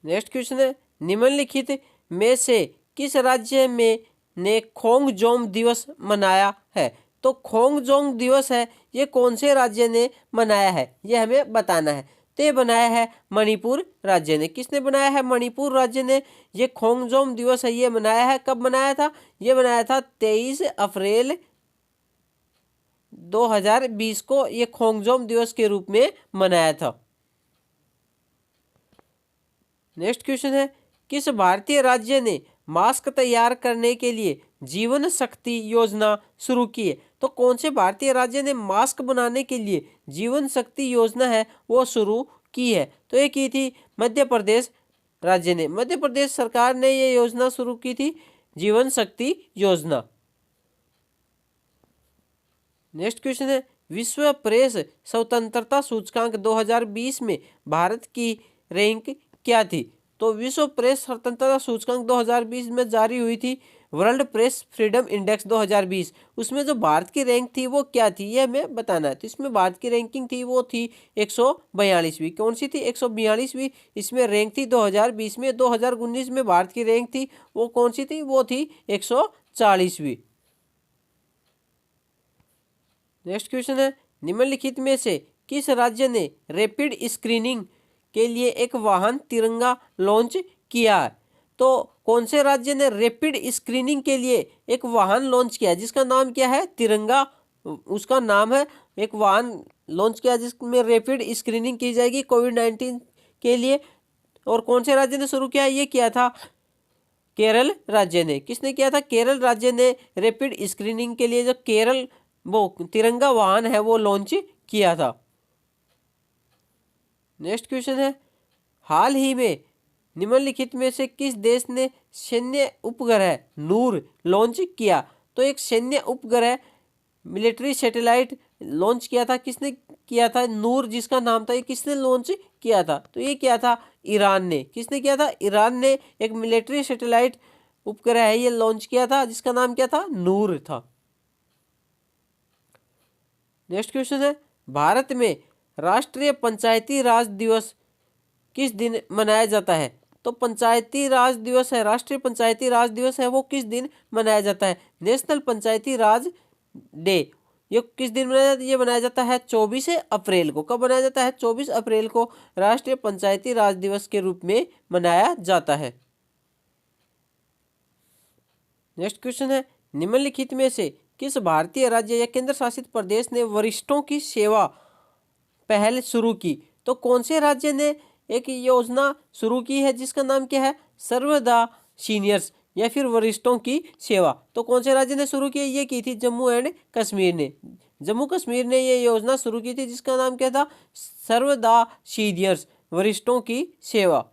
नेक्स्ट क्वेश्चन है, निम्नलिखित में से किस राज्य में ने खोंगजोम दिवस मनाया है? तो खोंगजोम दिवस है ये कौन से राज्य ने मनाया है, ये हमें बताना है। तो ये बनाया है मणिपुर राज्य ने। किसने बनाया है? मणिपुर राज्य ने। ये खोंगजोम दिवस है ये मनाया है। कब मनाया था? ये मनाया था 23 अप्रैल 2020 को ये खोंगजोम दिवस के रूप में मनाया था। नेक्स्ट क्वेश्चन है, किस भारतीय राज्य ने मास्क तैयार करने के लिए जीवन शक्ति योजना शुरू की है? तो कौन से भारतीय राज्य ने मास्क बनाने के लिए जीवन शक्ति योजना है वो शुरू की है? तो ये की थी मध्य प्रदेश राज्य ने। मध्य प्रदेश सरकार ने ये योजना शुरू की थी, जीवन शक्ति योजना। नेक्स्ट क्वेश्चन है, विश्व प्रेस स्वतंत्रता सूचकांक 2020 में भारत की रैंक क्या थी? तो विश्व प्रेस स्वतंत्रता सूचकांक 2020 में जारी हुई थी वर्ल्ड प्रेस फ्रीडम इंडेक्स 2020। उसमें जो भारत की रैंक थी वो क्या थी ये हमें बताना है। तो इसमें भारत की रैंकिंग थी वो थी 142वीं। कौन सी थी? 142वीं इसमें रैंक थी 2020 में। 2019 में भारत की रैंक थी वो कौन सी थी? वो थी 140वीं। नेक्स्ट क्वेश्चन है, निम्नलिखित में से किस राज्य ने रैपिड स्क्रीनिंग के लिए एक वाहन तिरंगा लॉन्च किया है? तो कौन से राज्य ने रैपिड स्क्रीनिंग के लिए एक वाहन लॉन्च किया है जिसका नाम क्या है? तिरंगा। उसका नाम है, एक वाहन लॉन्च किया जिसमें रैपिड स्क्रीनिंग की जाएगी कोविड-19 के लिए। और कौन से राज्य ने शुरू किया? ये किया था केरल राज्य ने। किसने किया था? केरल राज्य ने रैपिड स्क्रीनिंग के लिए जो केरल वो तिरंगा वाहन है वो लॉन्च किया था। नेक्स्ट क्वेश्चन है, हाल ही में निम्नलिखित में से किस देश ने सैन्य उपग्रह नूर लॉन्च किया? तो एक सैन्य उपग्रह मिलिट्री सैटेलाइट लॉन्च किया था। किसने किया था? नूर जिसका नाम था। ये किसने लॉन्च किया था? तो ये किया था ईरान ने। किसने किया था? ईरान ने एक मिलिट्री सैटेलाइट उपग्रह है ये लॉन्च किया था जिसका नाम क्या था? नूर था। नेक्स्ट क्वेश्चन है, भारत में राष्ट्रीय पंचायती राज दिवस किस दिन मनाया जाता है? तो पंचायती राज दिवस है, राष्ट्रीय पंचायती राज दिवस है वो किस दिन मनाया जाता है? नेशनल पंचायती राज डे ये किस दिन मनाया जाता है? ये मनाया जाता है 24 अप्रैल को। कब मनाया जाता है? 24 अप्रैल को राष्ट्रीय पंचायती राज दिवस के रूप में मनाया जाता है। नेक्स्ट क्वेश्चन है, निम्नलिखित में से किस भारतीय राज्य या केंद्र शासित प्रदेश ने वरिष्ठों की सेवा पहल शुरू की? तो कौन से राज्य ने एक योजना शुरू की है जिसका नाम क्या है? सर्वदा सीनियर्स या फिर वरिष्ठों की सेवा। तो कौन से राज्य ने शुरू की? ये की थी जम्मू एंड कश्मीर ने। जम्मू कश्मीर ने ये योजना शुरू की थी जिसका नाम क्या था? सर्वदा सीनियर्स, वरिष्ठों की सेवा।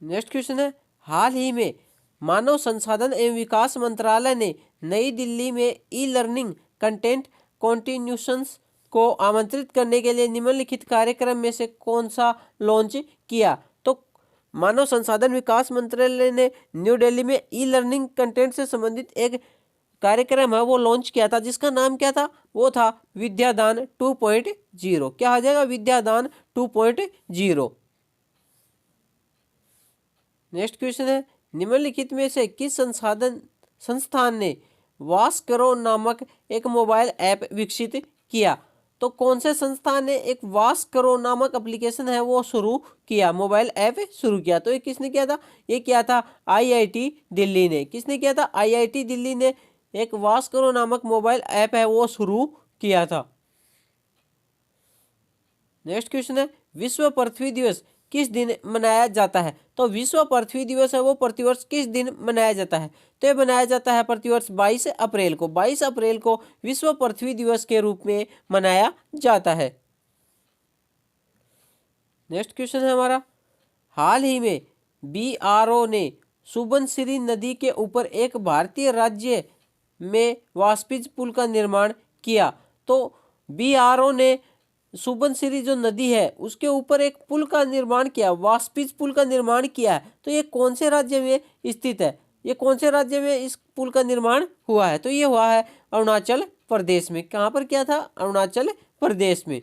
नेक्स्ट क्वेश्चन है, हाल ही में मानव संसाधन एवं विकास मंत्रालय ने नई दिल्ली में ई लर्निंग कंटेंट कॉन्टिन्यूशंस को आमंत्रित करने के लिए निम्नलिखित कार्यक्रम में से कौन सा लॉन्च किया? तो मानव संसाधन विकास मंत्रालय ने न्यू दिल्ली में ई लर्निंग कंटेंट से संबंधित एक कार्यक्रम है वो लॉन्च किया था जिसका नाम क्या था? वो था विद्यादान 2.0। क्या हो जाएगा? विद्यादान 2.0। नेक्स्ट क्वेश्चन है, निम्नलिखित में से किस संस्थान ने वास करो नामक एक मोबाइल ऐप विकसित किया? तो कौन से संस्थान ने एक वास करो नामक एप्लीकेशन है वो शुरू किया, मोबाइल ऐप शुरू किया? तो ये किसने किया था? ये किया था आईआईटी दिल्ली ने। किसने किया था? आईआईटी दिल्ली ने एक वास करो नामक मोबाइल ऐप है वो शुरू किया था। नेक्स्ट क्वेश्चन है, विश्व पृथ्वी दिवस किस दिन मनाया जाता है? तो विश्व पृथ्वी दिवस है वो प्रतिवर्ष किस दिन मनाया जाता है? तो ये मनाया जाता है प्रतिवर्ष 22 अप्रैल को। 22 अप्रैल को विश्व पृथ्वी दिवस के रूप में मनाया जाता है। नेक्स्ट क्वेश्चन है हमारा, हाल ही में बीआरओ ने सुबनसिरी नदी के ऊपर एक भारतीय राज्य में वास्पिज पुल का निर्माण किया। तो बीआरओ ने सुबनसिरी जो नदी है उसके ऊपर एक पुल का निर्माण किया, वास्पिच पुल का निर्माण किया है। तो ये कौन से राज्य में स्थित है, ये कौन से राज्य में इस पुल का निर्माण हुआ है? तो ये हुआ है अरुणाचल प्रदेश में। कहाँ पर किया था? अरुणाचल प्रदेश में।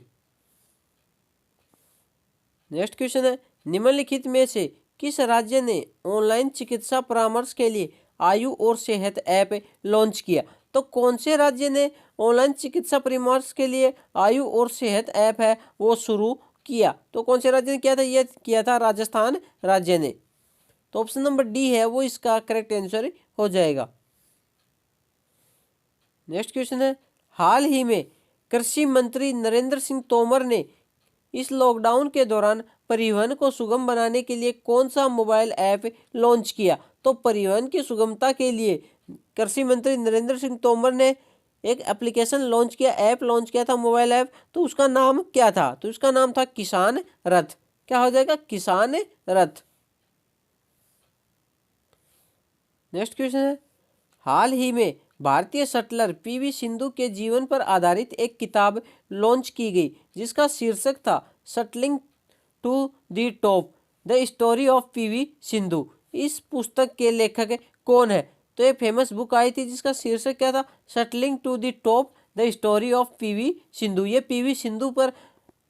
नेक्स्ट क्वेश्चन है, निम्नलिखित में से किस राज्य ने ऑनलाइन चिकित्सा परामर्श के लिए आयु और सेहत ऐप लॉन्च किया? तो कौन से राज्य ने ऑनलाइन चिकित्सा परामर्श के लिए आयु और सेहत ऐप है वो शुरू किया? तो कौन से राज्य ने किया था? ये किया था राजस्थान राज्य ने। तो ऑप्शन नंबर डी है वो इसका करेक्ट आंसर हो जाएगा। नेक्स्ट क्वेश्चन है, हाल ही में कृषि मंत्री नरेंद्र सिंह तोमर ने इस लॉकडाउन के दौरान परिवहन को सुगम बनाने के लिए कौन सा मोबाइल ऐप लॉन्च किया? तो परिवहन की सुगमता के लिए कृषि मंत्री नरेंद्र सिंह तोमर ने एक एप्लीकेशन लॉन्च किया, ऐप लॉन्च किया था, मोबाइल ऐप। तो उसका नाम क्या था? तो उसका नाम था किसान रथ। क्या हो जाएगा? किसान रथ। नेक्स्ट क्वेश्चन है, हाल ही में भारतीय शटलर पीवी सिंधु के जीवन पर आधारित एक किताब लॉन्च की गई जिसका शीर्षक था shuttling to the top, the story of PV Sindhu. इस पुस्तक के लेखक कौन है? तो एक फेमस बुक आई थी जिसका शीर्षक क्या था? Shuttling to the top, the story of PV Sindhu. ये पीवी सिंधु पर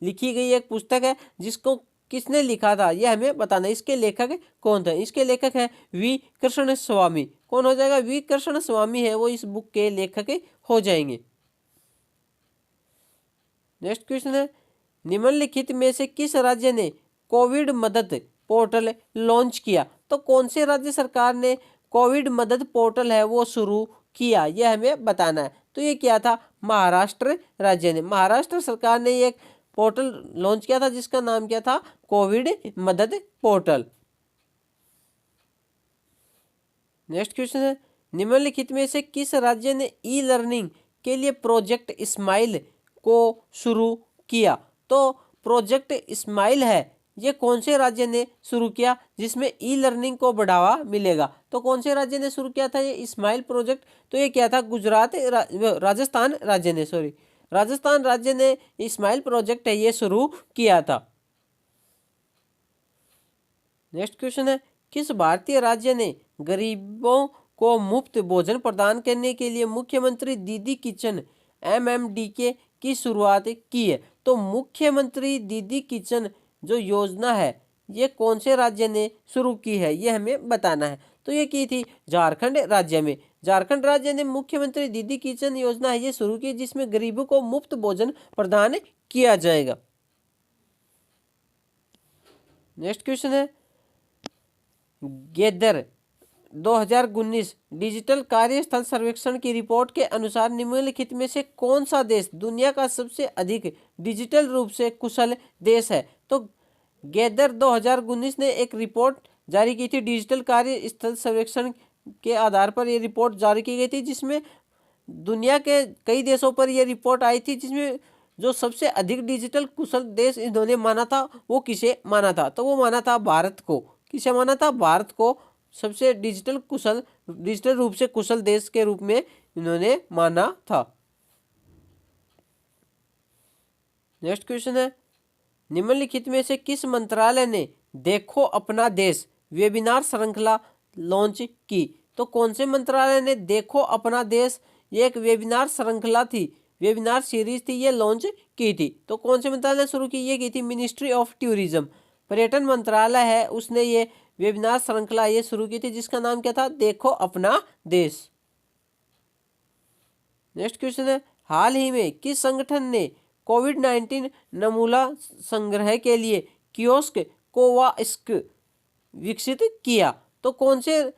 लिखी गई एक पुस्तक है जिसको किसने लिखा था ये हमें बताना। इसके लेखक कौन थे? इसके लेखक है वी कृष्ण स्वामी। कौन हो जाएगा? वी कृष्ण स्वामी है वो इस बुक के लेखक हो जाएंगे। नेक्स्ट क्वेश्चन है, निम्नलिखित में से किस राज्य ने कोविड मदद पोर्टल लॉन्च किया? तो कौन से राज्य सरकार ने कोविड मदद पोर्टल है वो शुरू किया? यह हमें बताना है। तो ये क्या था? महाराष्ट्र राज्य ने, महाराष्ट्र सरकार ने एक पोर्टल लॉन्च किया था जिसका नाम क्या था? कोविड मदद पोर्टल। नेक्स्ट क्वेश्चन है, निम्नलिखित में से किस राज्य ने ई लर्निंग के लिए प्रोजेक्ट स्माइल को शुरू किया? तो प्रोजेक्ट स्माइल है ये कौन से राज्य ने शुरू किया जिसमें ई लर्निंग को बढ़ावा मिलेगा? तो कौन से राज्य ने शुरू किया था ये स्माइल प्रोजेक्ट? तो ये क्या था? गुजरात राजस्थान राज्य ने, सॉरी, राजस्थान राज्य ने स्माइल प्रोजेक्ट है ये शुरू किया था। नेक्स्ट क्वेश्चन है, किस भारतीय राज्य ने गरीबों को मुफ्त भोजन प्रदान करने के लिए मुख्यमंत्री दीदी किचन MMDK की शुरुआत की है? तो मुख्यमंत्री दीदी किचन जो योजना है ये कौन से राज्य ने शुरू की है ये हमें बताना है। तो ये की थी झारखंड राज्य में। झारखंड राज्य ने मुख्यमंत्री दीदी किचन योजना है ये शुरू की जिसमें गरीबों को मुफ्त भोजन प्रदान किया जाएगा। नेक्स्ट क्वेश्चन है, गेदर 2019 डिजिटल कार्यस्थल सर्वेक्षण की रिपोर्ट के अनुसार निम्नलिखित में से कौन सा देश दुनिया का सबसे अधिक डिजिटल रूप से कुशल देश है? तो गेदर 2019 ने एक रिपोर्ट जारी की थी, डिजिटल कार्यस्थल सर्वेक्षण के आधार पर ये रिपोर्ट जारी की गई थी जिसमें दुनिया के कई देशों पर यह रिपोर्ट आई थी जिसमें जो सबसे अधिक डिजिटल कुशल देश इन्होंने माना था वो किसे माना था? तो वो माना था भारत को। किसे माना था? भारत को सबसे डिजिटल रूप से कुशल देश के रूप में इन्होंने माना था। नेक्स्ट क्वेश्चन है, निम्नलिखित में से किस मंत्रालय ने देखो अपना देश वेबिनार श्रृंखला लॉन्च की? तो कौन से मंत्रालय ने देखो अपना देश ये एक वेबिनार श्रृंखला थी, वेबिनार सीरीज थी ये लॉन्च की थी? तो कौन से मंत्रालय ने शुरू की? ये की थी मिनिस्ट्री ऑफ टूरिज्म, पर्यटन मंत्रालय है उसने ये वेबिनार श्रृंखला ये शुरू की थी जिसका नाम क्या था? देखो अपना देश। नेक्स्ट क्वेश्चन है, हाल ही में किस संगठन ने कोविड-19 नमूना संग्रह के लिए कियोस्क कोवास्क विकसित किया? तो कौन से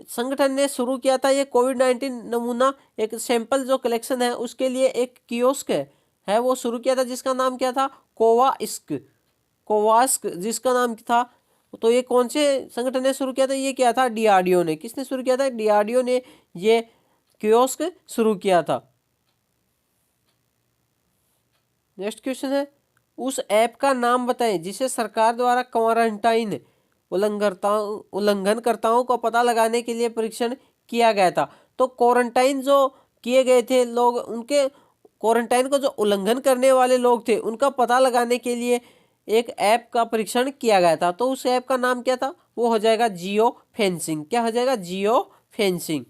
संगठन ने शुरू किया था ये कोविड-19 नमूना एक सैंपल जो कलेक्शन है उसके लिए एक कियोस्क है वो शुरू किया था जिसका नाम क्या था? कोवास्क जिसका नाम था। तो ये कौन से संगठन ने शुरू किया था? ये क्या था? DRDO ने। किसने शुरू किया था? DRDO ने ये कियोस्क शुरू किया था। नेक्स्ट क्वेश्चन है, उस ऐप का नाम बताएं जिसे सरकार द्वारा क्वारंटाइन उल्लंघनकर्ताओं को पता लगाने के लिए परीक्षण किया गया था। तो क्वारंटाइन जो किए गए थे लोग उनके क्वारंटाइन का जो उल्लंघन करने वाले लोग थे उनका पता लगाने के लिए एक ऐप का परीक्षण किया गया था। तो उस ऐप का नाम क्या था? वो हो जाएगा जियो फेंसिंग। क्या हो जाएगा? Geo fencing.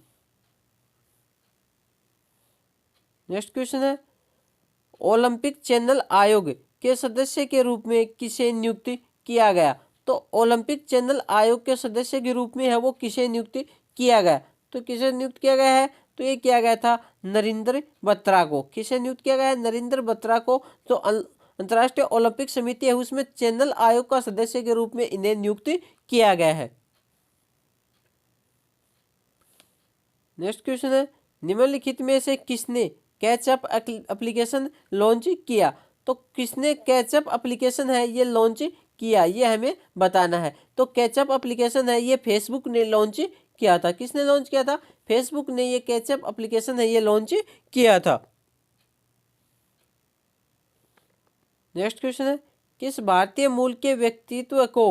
नेक्स्ट क्वेश्चन है, ओलंपिक चैनल आयोग के सदस्य के रूप में किसे नियुक्त किया गया? तो ओलंपिक चैनल आयोग के सदस्य के रूप में है वो किसे नियुक्त किया गया? तो किसे नियुक्त किया गया है? तो ये किया गया था नरेंद्र बत्रा को। किसे नियुक्त किया गया है? नरेंद्र बत्रा को। जो अंतर्राष्ट्रीय ओलंपिक समिति है उसमें चैनल आयोग का सदस्य के रूप में इन्हें नियुक्त किया गया है। नेक्स्ट क्वेश्चन है, निम्नलिखित में से किसने कैचअप एप्लीकेशन लॉन्च किया? तो किसने कैचअप एप्लीकेशन है ये लॉन्च किया, ये हमें बताना है। तो कैचअप एप्लीकेशन है ये फेसबुक ने लॉन्च किया था। किसने लॉन्च किया था? फेसबुक ने ये कैचअप एप्लीकेशन है ये लॉन्च किया था। नेक्स्ट क्वेश्चन है, किस भारतीय मूल के व्यक्तित्व को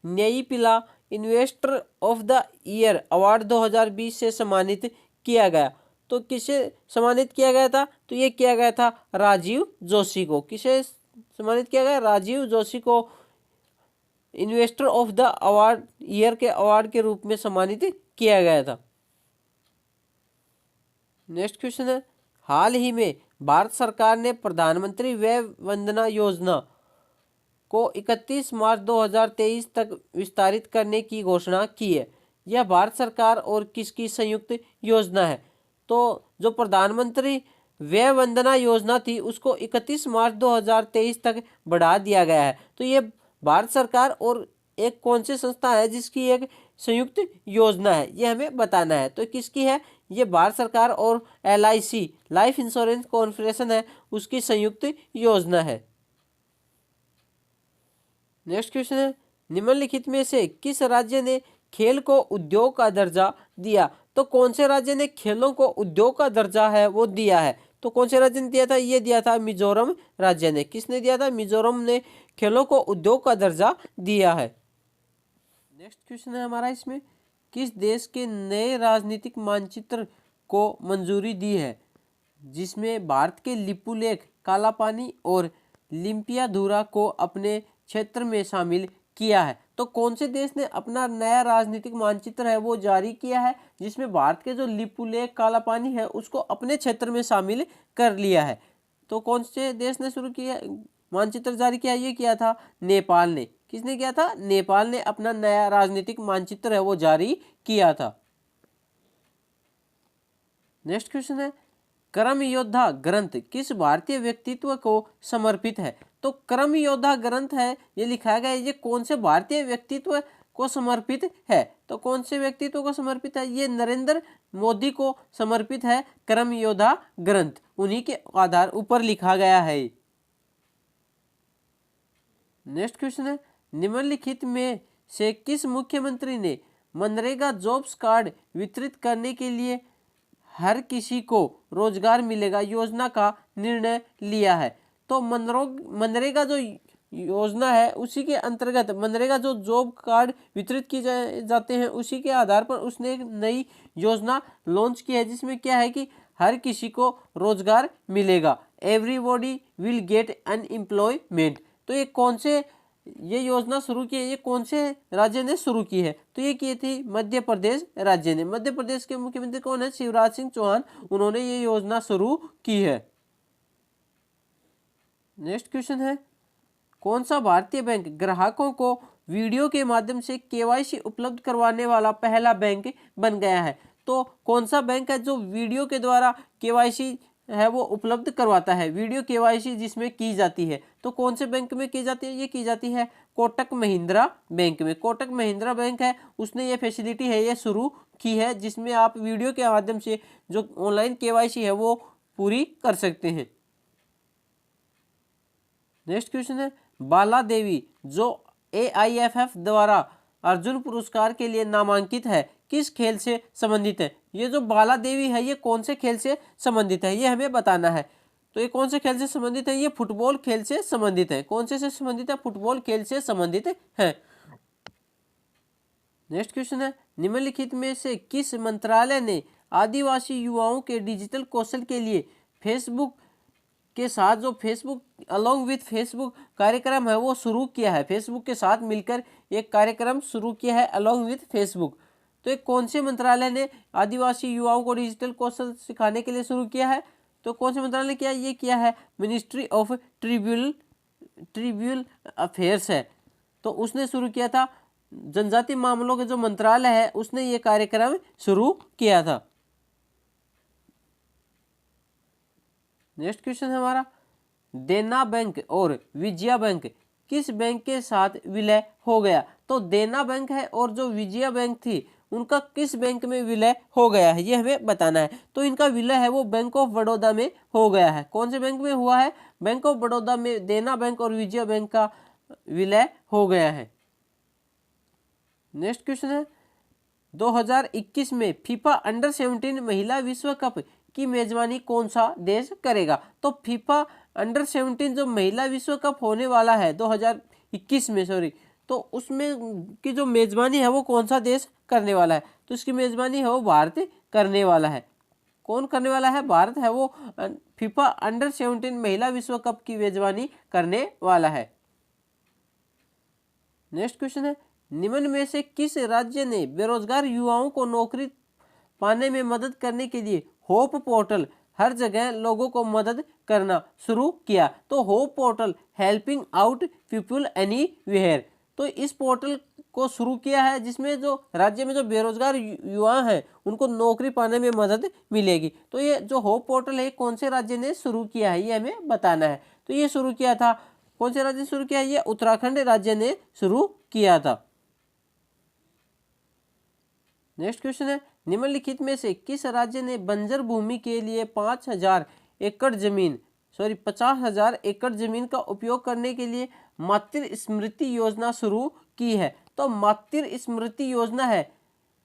न्यायपिला investor of the year award 2020 से सम्मानित किया गया? तो किसे सम्मानित किया गया था? तो ये किया गया था राजीव जोशी को। किसे सम्मानित किया गया? राजीव जोशी को investor of the award year के अवार्ड के रूप में सम्मानित किया गया था। नेक्स्ट क्वेश्चन है, हाल ही में भारत सरकार ने प्रधानमंत्री वय वंदना योजना को 31 मार्च 2023 तक विस्तारित करने की घोषणा की है। यह भारत सरकार और किसकी संयुक्त योजना है? तो जो प्रधानमंत्री वय वंदना योजना थी उसको 31 मार्च 2023 तक बढ़ा दिया गया है। तो ये भारत सरकार और एक कौन सी संस्था है जिसकी एक संयुक्त योजना है, ये हमें बताना है। तो किसकी है? ये भारत सरकार और LIC लाइफ इंश्योरेंस कॉर्पोरेशन है उसकी संयुक्त योजना है। नेक्स्ट क्वेश्चन है, निम्नलिखित में से किस राज्य ने खेल को उद्योग का दर्जा दिया? तो कौन से राज्य ने खेलों को उद्योग का दर्जा है वो दिया है? तो कौन से राज्य ने दिया था? ये दिया था मिजोरम राज्य ने। किसने दिया था? मिजोरम ने खेलों को उद्योग का दर्जा दिया है। नेक्स्ट क्वेश्चन है हमारा इसमें, किस देश के नए राजनीतिक मानचित्र को मंजूरी दी है जिसमें भारत के लिपुलेख, कालापानी और लिम्पियाधुरा को अपने क्षेत्र में शामिल किया है? तो कौन से देश ने अपना नया राजनीतिक मानचित्र है वो जारी किया है जिसमें भारत के जो लिपुलेख, कालापानी है उसको अपने क्षेत्र में शामिल कर लिया है? तो कौन से देश ने शुरू किया मानचित्र जारी किया? ये किया था नेपाल ने। किसने किया था? नेपाल ने अपना नया राजनीतिक मानचित्र है वो जारी किया था। नेक्स्ट क्वेश्चन है, कर्म योद्धा ग्रंथ किस भारतीय व्यक्तित्व को समर्पित है? तो कर्म योद्धा ग्रंथ है ये लिखा गया है, ये कौन से भारतीय व्यक्तित्व को समर्पित है? तो कौन से व्यक्तित्व को समर्पित है? ये नरेंद्र मोदी को समर्पित है कर्म योद्धा ग्रंथ, उन्हीं के आधार ऊपर लिखा गया है। नेक्स्ट क्वेश्चन है, निम्नलिखित में से किस मुख्यमंत्री ने मनरेगा जॉब्स कार्ड वितरित करने के लिए हर किसी को रोजगार मिलेगा योजना का निर्णय लिया है? तो मनरेगा जो योजना है उसी के अंतर्गत मनरेगा जो जॉब कार्ड वितरित किए जाते हैं उसी के आधार पर उसने एक नई योजना लॉन्च की है जिसमें क्या है कि हर किसी को रोजगार मिलेगा, एवरीबॉडी विल गेट अनएम्प्लॉयमेंट। तो ये कौन से ये योजना शुरू की है, ये कौन से राज्य ने शुरू की है? तो ये की थी मध्य प्रदेश राज्य ने। मध्य प्रदेश के मुख्यमंत्री कौन है? शिवराज सिंह चौहान, उन्होंने ये योजना शुरू की है। नेक्स्ट क्वेश्चन है, कौन सा भारतीय बैंक ग्राहकों को वीडियो के माध्यम से KYC उपलब्ध करवाने वाला पहला बैंक बन गया है? तो कौन सा बैंक है जो वीडियो के द्वारा KYC है वो उपलब्ध करवाता है? वीडियो KYC जिसमें की जाती है, तो कौन से बैंक में की जाती है? ये की जाती है कोटक महिंद्रा बैंक में। कोटक महिंद्रा बैंक है उसने ये फैसिलिटी है ये शुरू की है जिसमें आप वीडियो के माध्यम से जो ऑनलाइन KYC है वो पूरी कर सकते हैं। नेक्स्ट क्वेश्चन है, बाला देवी जो AIFF द्वारा अर्जुन पुरस्कार के लिए नामांकित है किस खेल से संबंधित है? ये जो बाला देवी है ये कौन से खेल से संबंधित है ये हमें बताना है। तो ये कौन से खेल से संबंधित है? ये फुटबॉल खेल से संबंधित है। कौन से संबंधित है? फुटबॉल खेल से संबंधित है। नेक्स्ट क्वेश्चन है, निम्नलिखित में से किस मंत्रालय ने आदिवासी युवाओं के डिजिटल कौशल के लिए फेसबुक के साथ जो फेसबुक अलोंग विथ फेसबुक कार्यक्रम है वो शुरू किया है। फेसबुक के साथ मिलकर एक कार्यक्रम शुरू किया है अलोंग विथ फेसबुक। तो एक कौन से मंत्रालय ने आदिवासी युवाओं को डिजिटल कौशल सिखाने के लिए शुरू किया है? तो कौन से मंत्रालय ने किया? ये किया है मिनिस्ट्री ऑफ ट्रिब्यूनल अफेयर्स है, तो उसने शुरू किया था। जनजातीय मामलों के जो मंत्रालय है उसने ये कार्यक्रम शुरू किया था। नेक्स्ट क्वेश्चन है हमारा, देना बैंक और विजया बैंक किस बैंक के साथ विलय हो गया? तो देना बैंक है और जो विजया बैंक थी उनका किस बैंक में विलय हो गया है, ये हमें बताना है। तो इनका विलय है वो बैंक ऑफ बड़ौदा में हो गया है। कौन से बैंक में हुआ है? बैंक ऑफ बड़ौदा में देना बैंक और विजया बैंक का विलय हो गया है। नेक्स्ट क्वेश्चन है, 2021 में फीफा अंडर 17 महिला विश्व कप की मेजबानी कौन सा देश करेगा? तो फीफा अंडर 17 जो महिला विश्व कप होने वाला है 2021 में, तो उसमें की जो मेजबानी है वो कौन सा देश करने वाला है? तो इसकी मेजबानी है वो भारत करने वाला है। कौन करने वाला है? भारत है वो फीफा अंडर 17 महिला विश्व कप की मेजबानी करने वाला है। नेक्स्ट क्वेश्चन है, निम्न में से किस राज्य ने बेरोजगार युवाओं को नौकरी पाने में मदद करने के लिए होप पोर्टल हर जगह लोगों को मदद करना शुरू किया? तो hope portal helping out people anywhere, तो इस पोर्टल को शुरू किया है जिसमें जो राज्य में जो बेरोजगार युवा हैं उनको नौकरी पाने में मदद मिलेगी। तो ये जो होप पोर्टल है कौन से राज्य ने शुरू किया है, ये हमें बताना है। तो ये शुरू किया था, कौन से राज्य ने शुरू किया? ये उत्तराखंड राज्य ने शुरू किया था। नेक्स्ट क्वेश्चन है, निम्नलिखित में से किस राज्य ने बंजर भूमि के लिए 50,000 एकड़ जमीन का उपयोग करने के लिए मातृ स्मृति योजना शुरू की है? तो मातृ स्मृति योजना है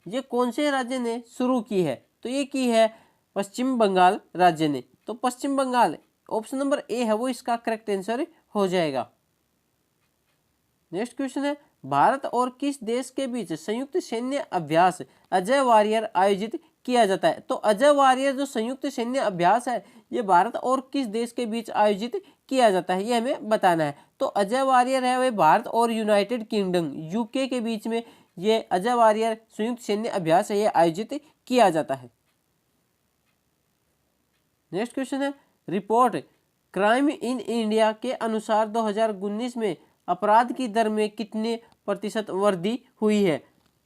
ये कौन से राज्य ने शुरू की है? तो ये की है पश्चिम बंगाल राज्य ने। तो पश्चिम बंगाल ऑप्शन नंबर ए है वो इसका करेक्ट आंसर हो जाएगा। नेक्स्ट क्वेश्चन है, भारत और किस देश के बीच संयुक्त सैन्य अभ्यास अजय वारियर आयोजित किया जाता है? तो अजय वारियर जो संयुक्त सैन्य अभ्यास है ये भारत और किस देश के बीच आयोजित किया जाता है, ये हमें बताना है। तो अजय वारियर है वह भारत और यूनाइटेड किंगडम यूके के बीच में ये अजय वारियर संयुक्त सैन्य अभ्यास है ये आयोजित किया जाता है। नेक्स्ट क्वेश्चन है, रिपोर्ट क्राइम इन इंडिया के अनुसार 2019 में अपराध की दर में कितने % वृद्धि हुई है?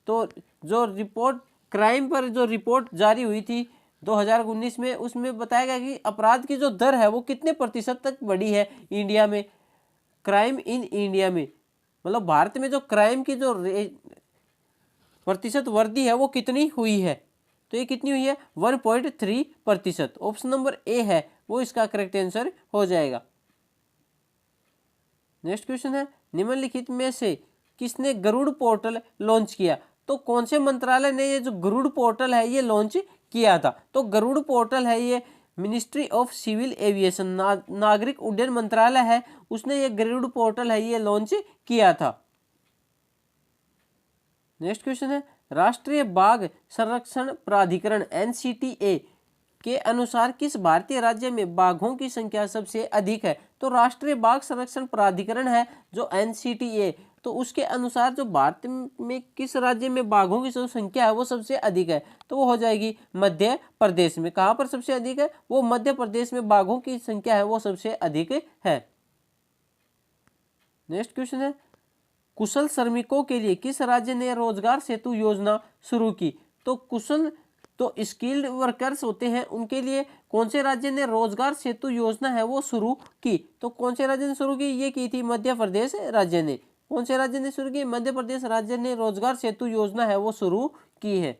तो जो रिपोर्ट क्राइम पर जो रिपोर्ट जारी हुई थी 2019 में उसमें बताया गया कि अपराध की जो दर है वो कितने % तक बढ़ी है इंडिया में, क्राइम इन इंडिया में, मतलब भारत में जो क्राइम की जो प्रतिशत वृद्धि है वो कितनी हुई है? तो ये कितनी हुई है? 1.3%। ऑप्शन नंबर ए है वो इसका करेक्ट आंसर हो जाएगा। नेक्स्ट क्वेश्चन है, निम्नलिखित में से किसने गरुड़ पोर्टल लॉन्च किया? तो कौन से मंत्रालय ने ये जो गरुड़ पोर्टल है ये लॉन्च किया था? तो गरुड़ पोर्टल है ये मिनिस्ट्री ऑफ सिविल एविएशन नागरिक उड्डयन मंत्रालय है उसने ये गरुड़ पोर्टल है ये लॉन्च किया था। नेक्स्ट क्वेश्चन है, राष्ट्रीय बाघ संरक्षण प्राधिकरण NCTA के अनुसार किस भारतीय राज्य में बाघों की संख्या सबसे अधिक है? तो राष्ट्रीय बाघ संरक्षण प्राधिकरण है जो NCTA, तो उसके अनुसार जो भारत में किस राज्य में बाघों की जो संख्या है वो सबसे अधिक है? तो वो हो जाएगी मध्य प्रदेश में। कहाँ पर सबसे अधिक है? वो मध्य प्रदेश में बाघों की संख्या है वो सबसे अधिक है। नेक्स्ट क्वेश्चन है, कुशल श्रमिकों के लिए किस राज्य ने रोजगार सेतु योजना शुरू की? तो कुशल तो स्किल्ड वर्कर्स होते हैं उनके लिए कौन से राज्य ने रोजगार सेतु योजना है वो शुरू की? तो कौन से राज्य ने शुरू की? ये की थी मध्य प्रदेश राज्य ने। कौन से राज्य ने शुरू की? मध्य प्रदेश राज्य ने रोजगार सेतु योजना है वो शुरू की है।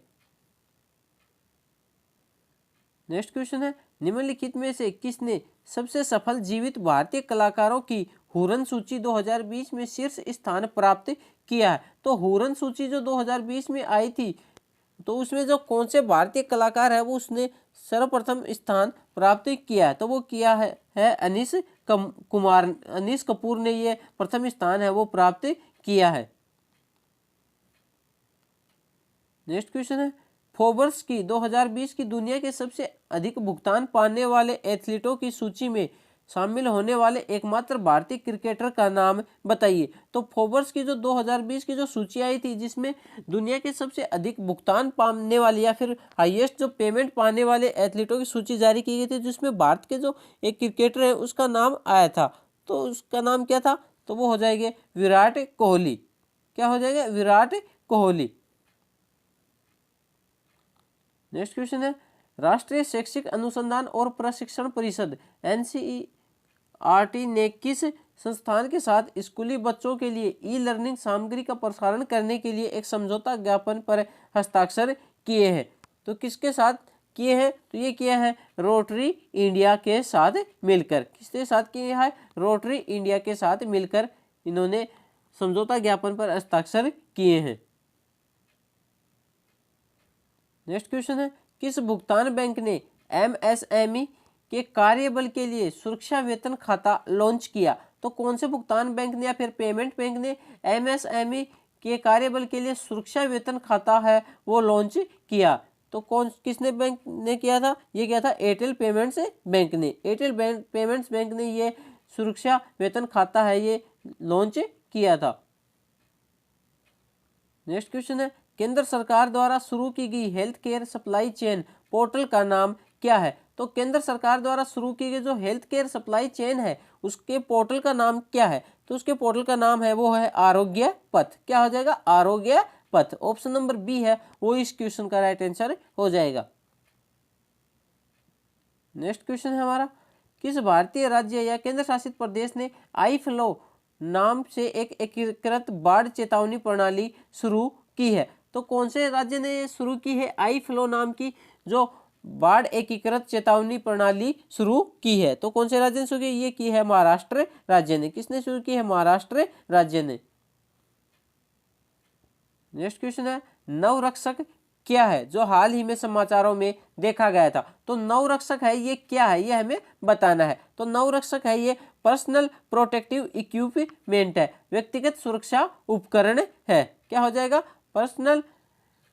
नेक्स्ट क्वेश्चन है, निम्नलिखित में से किसने सबसे सफल जीवित भारतीय कलाकारों की हुरन सूची 2020 में शीर्ष स्थान प्राप्त किया है? तो हुरन सूची जो 2020 में आई थी तो उसमें जो कौन से भारतीय कलाकार है वो उसने सर्वप्रथम स्थान प्राप्त किया है? तो वो किया है अनीस कपूर ने ये प्रथम स्थान है वो प्राप्त किया है। नेक्स्ट क्वेश्चन है, फोर्ब्स की 2020 की दुनिया के सबसे अधिक भुगतान पाने वाले एथलीटों की सूची में शामिल होने वाले एकमात्र भारतीय क्रिकेटर का नाम बताइए। तो फोर्ब्स की जो 2020 की जो सूची आई थी, जिसमें दुनिया के सबसे अधिक भुगतान पाने वाले या फिर हाईएस्ट जो पेमेंट पाने वाले एथलीटों की सूची जारी की गई थी, जिसमें भारत के जो एक क्रिकेटर है उसका नाम आया था। तो उसका नाम क्या था? तो वो हो जाएगा विराट कोहली। क्या हो जाएगा? विराट कोहली। नेक्स्ट क्वेश्चन है, राष्ट्रीय शैक्षिक अनुसंधान और प्रशिक्षण परिषद एनसीईआरटी ने किस संस्थान के साथ स्कूली बच्चों के लिए ई लर्निंग सामग्री का प्रसारण करने के लिए एक समझौता ज्ञापन पर हस्ताक्षर किए हैं? तो किसके साथ किए हैं? तो ये किया है रोटरी इंडिया के साथ मिलकर। किसके साथ किया है? रोटरी इंडिया के साथ मिलकर इन्होंने समझौता ज्ञापन पर हस्ताक्षर किए हैं। नेक्स्ट क्वेश्चन है, किस भुगतान बैंक ने एमएसएमई के कार्यबल के लिए सुरक्षा वेतन खाता लॉन्च किया? तो कौन से भुगतान बैंक ने या फिर पेमेंट बैंक ने एमएसएमई के कार्यबल के लिए सुरक्षा वेतन खाता है वो लॉन्च किया? तो किसने बैंक ने किया था? ये किया था एयरटेल पेमेंट्स बैंक ने। एयरटेल पेमेंट्स बैंक ने ये सुरक्षा वेतन खाता है ये लॉन्च किया था। नेक्स्ट क्वेश्चन है, केंद्र सरकार द्वारा शुरू की गई health care supply chain portal का नाम क्या है? तो केंद्र सरकार द्वारा शुरू की गई जो हेल्थ केयर सप्लाई चेन है उसके पोर्टल का नाम क्या है? तो उसके पोर्टल का नाम है वो है आरोग्य पथ। क्या हो जाएगा? आरोग्य पथ। ऑप्शन नंबर बी है वो इस क्वेश्चन का राइट आंसर हो जाएगा। नेक्स्ट क्वेश्चन है हमारा, किस भारतीय राज्य या केंद्र शासित प्रदेश ने आई फ्लो नाम से एक एकीकृत बाढ़ चेतावनी प्रणाली शुरू की है? तो कौन से राज्य ने शुरू की है आई फ्लो नाम की जो बाढ़ एकीकृत चेतावनी प्रणाली शुरू की है? तो कौन से राज्य ने शुरू की? ये की है महाराष्ट्र राज्य ने। किसने शुरू की है? महाराष्ट्र राज्य ने। नेक्स्ट क्वेश्चन है, नवरक्षक क्या है जो हाल ही में समाचारों में देखा गया था? तो नवरक्षक है ये क्या है ये हमें बताना है। तो नवरक्षक है ये पर्सनल प्रोटेक्टिव इक्विपमेंट है, व्यक्तिगत सुरक्षा उपकरण है। क्या हो जाएगा? पर्सनल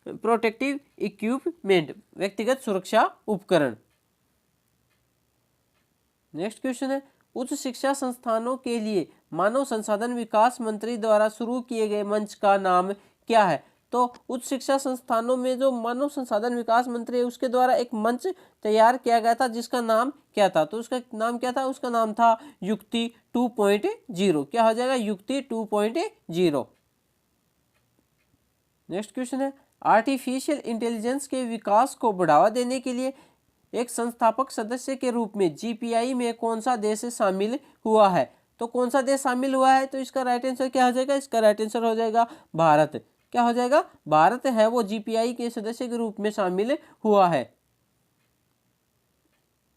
प्रोटेक्टिव इक्विपमेंट, व्यक्तिगत सुरक्षा उपकरण। नेक्स्ट क्वेश्चन है, उच्च शिक्षा संस्थानों के लिए मानव संसाधन विकास मंत्री द्वारा शुरू किए गए मंच का नाम क्या है? तो उच्च शिक्षा संस्थानों में जो मानव संसाधन विकास मंत्री है उसके द्वारा एक मंच तैयार किया गया था जिसका नाम क्या था? तो उसका नाम क्या था? उसका नाम था युक्ति 2.0। क्या हो जाएगा? युक्ति 2.0। नेक्स्ट क्वेश्चन है, आर्टिफिशियल इंटेलिजेंस के विकास को बढ़ावा देने के लिए एक संस्थापक सदस्य के रूप में जीपीआई में कौन सा देश शामिल हुआ है? तो कौन सा देश शामिल हुआ है? तो इसका राइट आंसर क्या हो जाएगा? इसका राइट आंसर हो जाएगा भारत। क्या हो जाएगा? भारत है वो जीपीआई के सदस्य के रूप में शामिल हुआ है।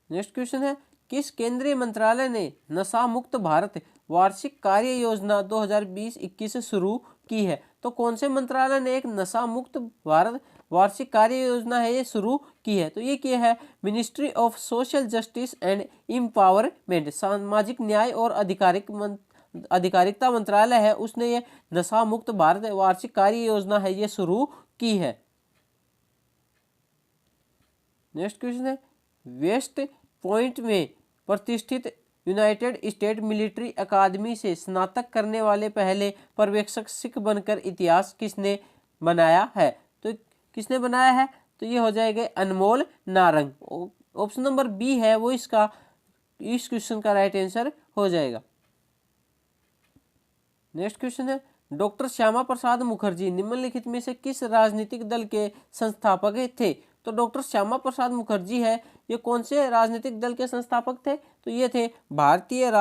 नेक्स्ट क्वेश्चन है, किस केंद्रीय मंत्रालय ने नशा मुक्त भारत वार्षिक कार्य योजना 2020-21 शुरू की है? तो कौन से मंत्रालय ने एक नशा मुक्त भारत वार्षिक कार्य योजना है ये शुरू की है? तो ये क्या है? Ministry of social justice and empowerment, सामाजिक न्याय और अधिकारिता मंत्रालय है उसने ये नशा मुक्त भारत वार्षिक कार्य योजना है ये शुरू की है। नेक्स्ट क्वेश्चन है, वेस्ट पॉइंट में प्रतिष्ठित यूनाइटेड स्टेट मिलिट्री अकादमी से स्नातक करने वाले पहले पर्यवेक्षक सिख बनकर इतिहास किसने बनाया है? तो किसने बनाया है? तो ये हो जाएगा अनमोल नारंग। ऑप्शन नंबर बी है वो इसका इस क्वेश्चन का राइट आंसर हो जाएगा। नेक्स्ट क्वेश्चन है, डॉक्टर श्यामा प्रसाद मुखर्जी निम्नलिखित में से किस राजनीतिक दल के संस्थापक थे? तो डॉक्टर श्यामा प्रसाद मुखर्जी है ये कौन से राजनीतिक दल के संस्थापक थे? तो ये थे भारतीय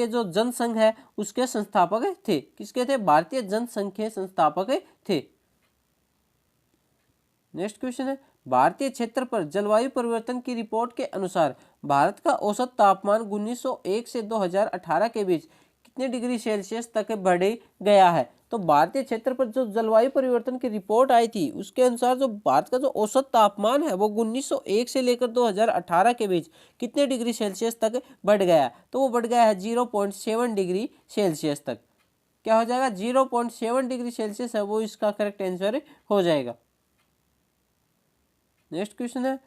जो जनसंघ है उसके संस्थापक थे। किसके थे? भारतीय जनसंघ के संस्थापक थे। नेक्स्ट क्वेश्चन है, भारतीय क्षेत्र पर जलवायु परिवर्तन की रिपोर्ट के अनुसार भारत का औसत तापमान 1901 से 2018 के बीच कितने डिग्री सेल्सियस तक बढ़ गया है? तो भारतीय क्षेत्र पर जो जलवायु परिवर्तन की रिपोर्ट आई थी उसके अनुसार जो भारत का जो औसत तापमान है वो 1901 से लेकर 2018 के बीच कितने डिग्री सेल्सियस तक बढ़ गया? तो वो बढ़ गया है 0.7 डिग्री सेल्सियस तक। क्या हो जाएगा? 0.7 डिग्री सेल्सियस है वो इसका करेक्ट आंसर हो जाएगा। नेक्स्ट क्वेश्चन है,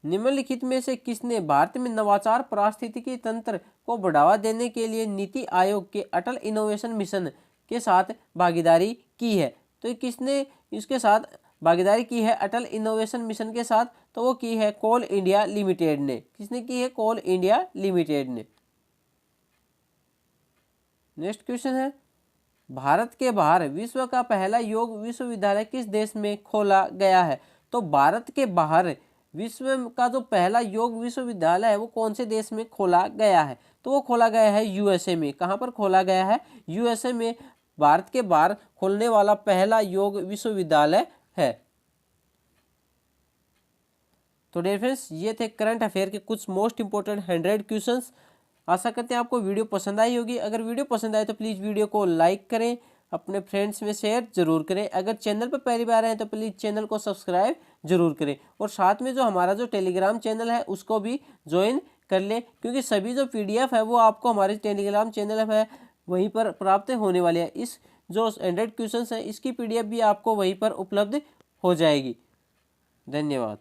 निम्नलिखित में से किसने भारत में नवाचार पारिस्थितिकी तंत्र को बढ़ावा देने के लिए नीति आयोग के अटल इनोवेशन मिशन के साथ भागीदारी की है? तो ये किसने इसके साथ भागीदारी की है अटल इनोवेशन मिशन के साथ? तो वो की है कोल इंडिया लिमिटेड ने। किसने की है? कोल इंडिया लिमिटेड ने। नेक्स्ट क्वेश्चन है, भारत के बाहर विश्व का पहला योग विश्वविद्यालय किस देश में खोला गया है? तो भारत के बाहर विश्व का जो पहला योग विश्वविद्यालय है वो कौन से देश में खोला गया है? तो वो खोला गया है यूएसए में। कहाँ पर खोला गया है? यूएसए में भारत के बाहर खोलने वाला पहला योग विश्वविद्यालय है। तो डियर फ्रेंड्स, ये थे करंट अफेयर के कुछ मोस्ट इंपोर्टेंट 100 क्वेश्चंस। आशा करते हैं आपको वीडियो पसंद आई होगी। अगर वीडियो पसंद आए तो प्लीज़ वीडियो को लाइक करें, अपने फ्रेंड्स में शेयर जरूर करें। अगर चैनल पर पहली बार आए तो प्लीज़ चैनल को सब्सक्राइब जरूर करें, और साथ में जो हमारा जो टेलीग्राम चैनल है उसको भी ज्वाइन कर लें, क्योंकि सभी जो PDF है वो आपको हमारे टेलीग्राम चैनल है वहीं पर प्राप्त होने वाले हैं। इस जो 100 क्वेश्चन है इसकी PDF भी आपको वहीं पर उपलब्ध हो जाएगी। धन्यवाद।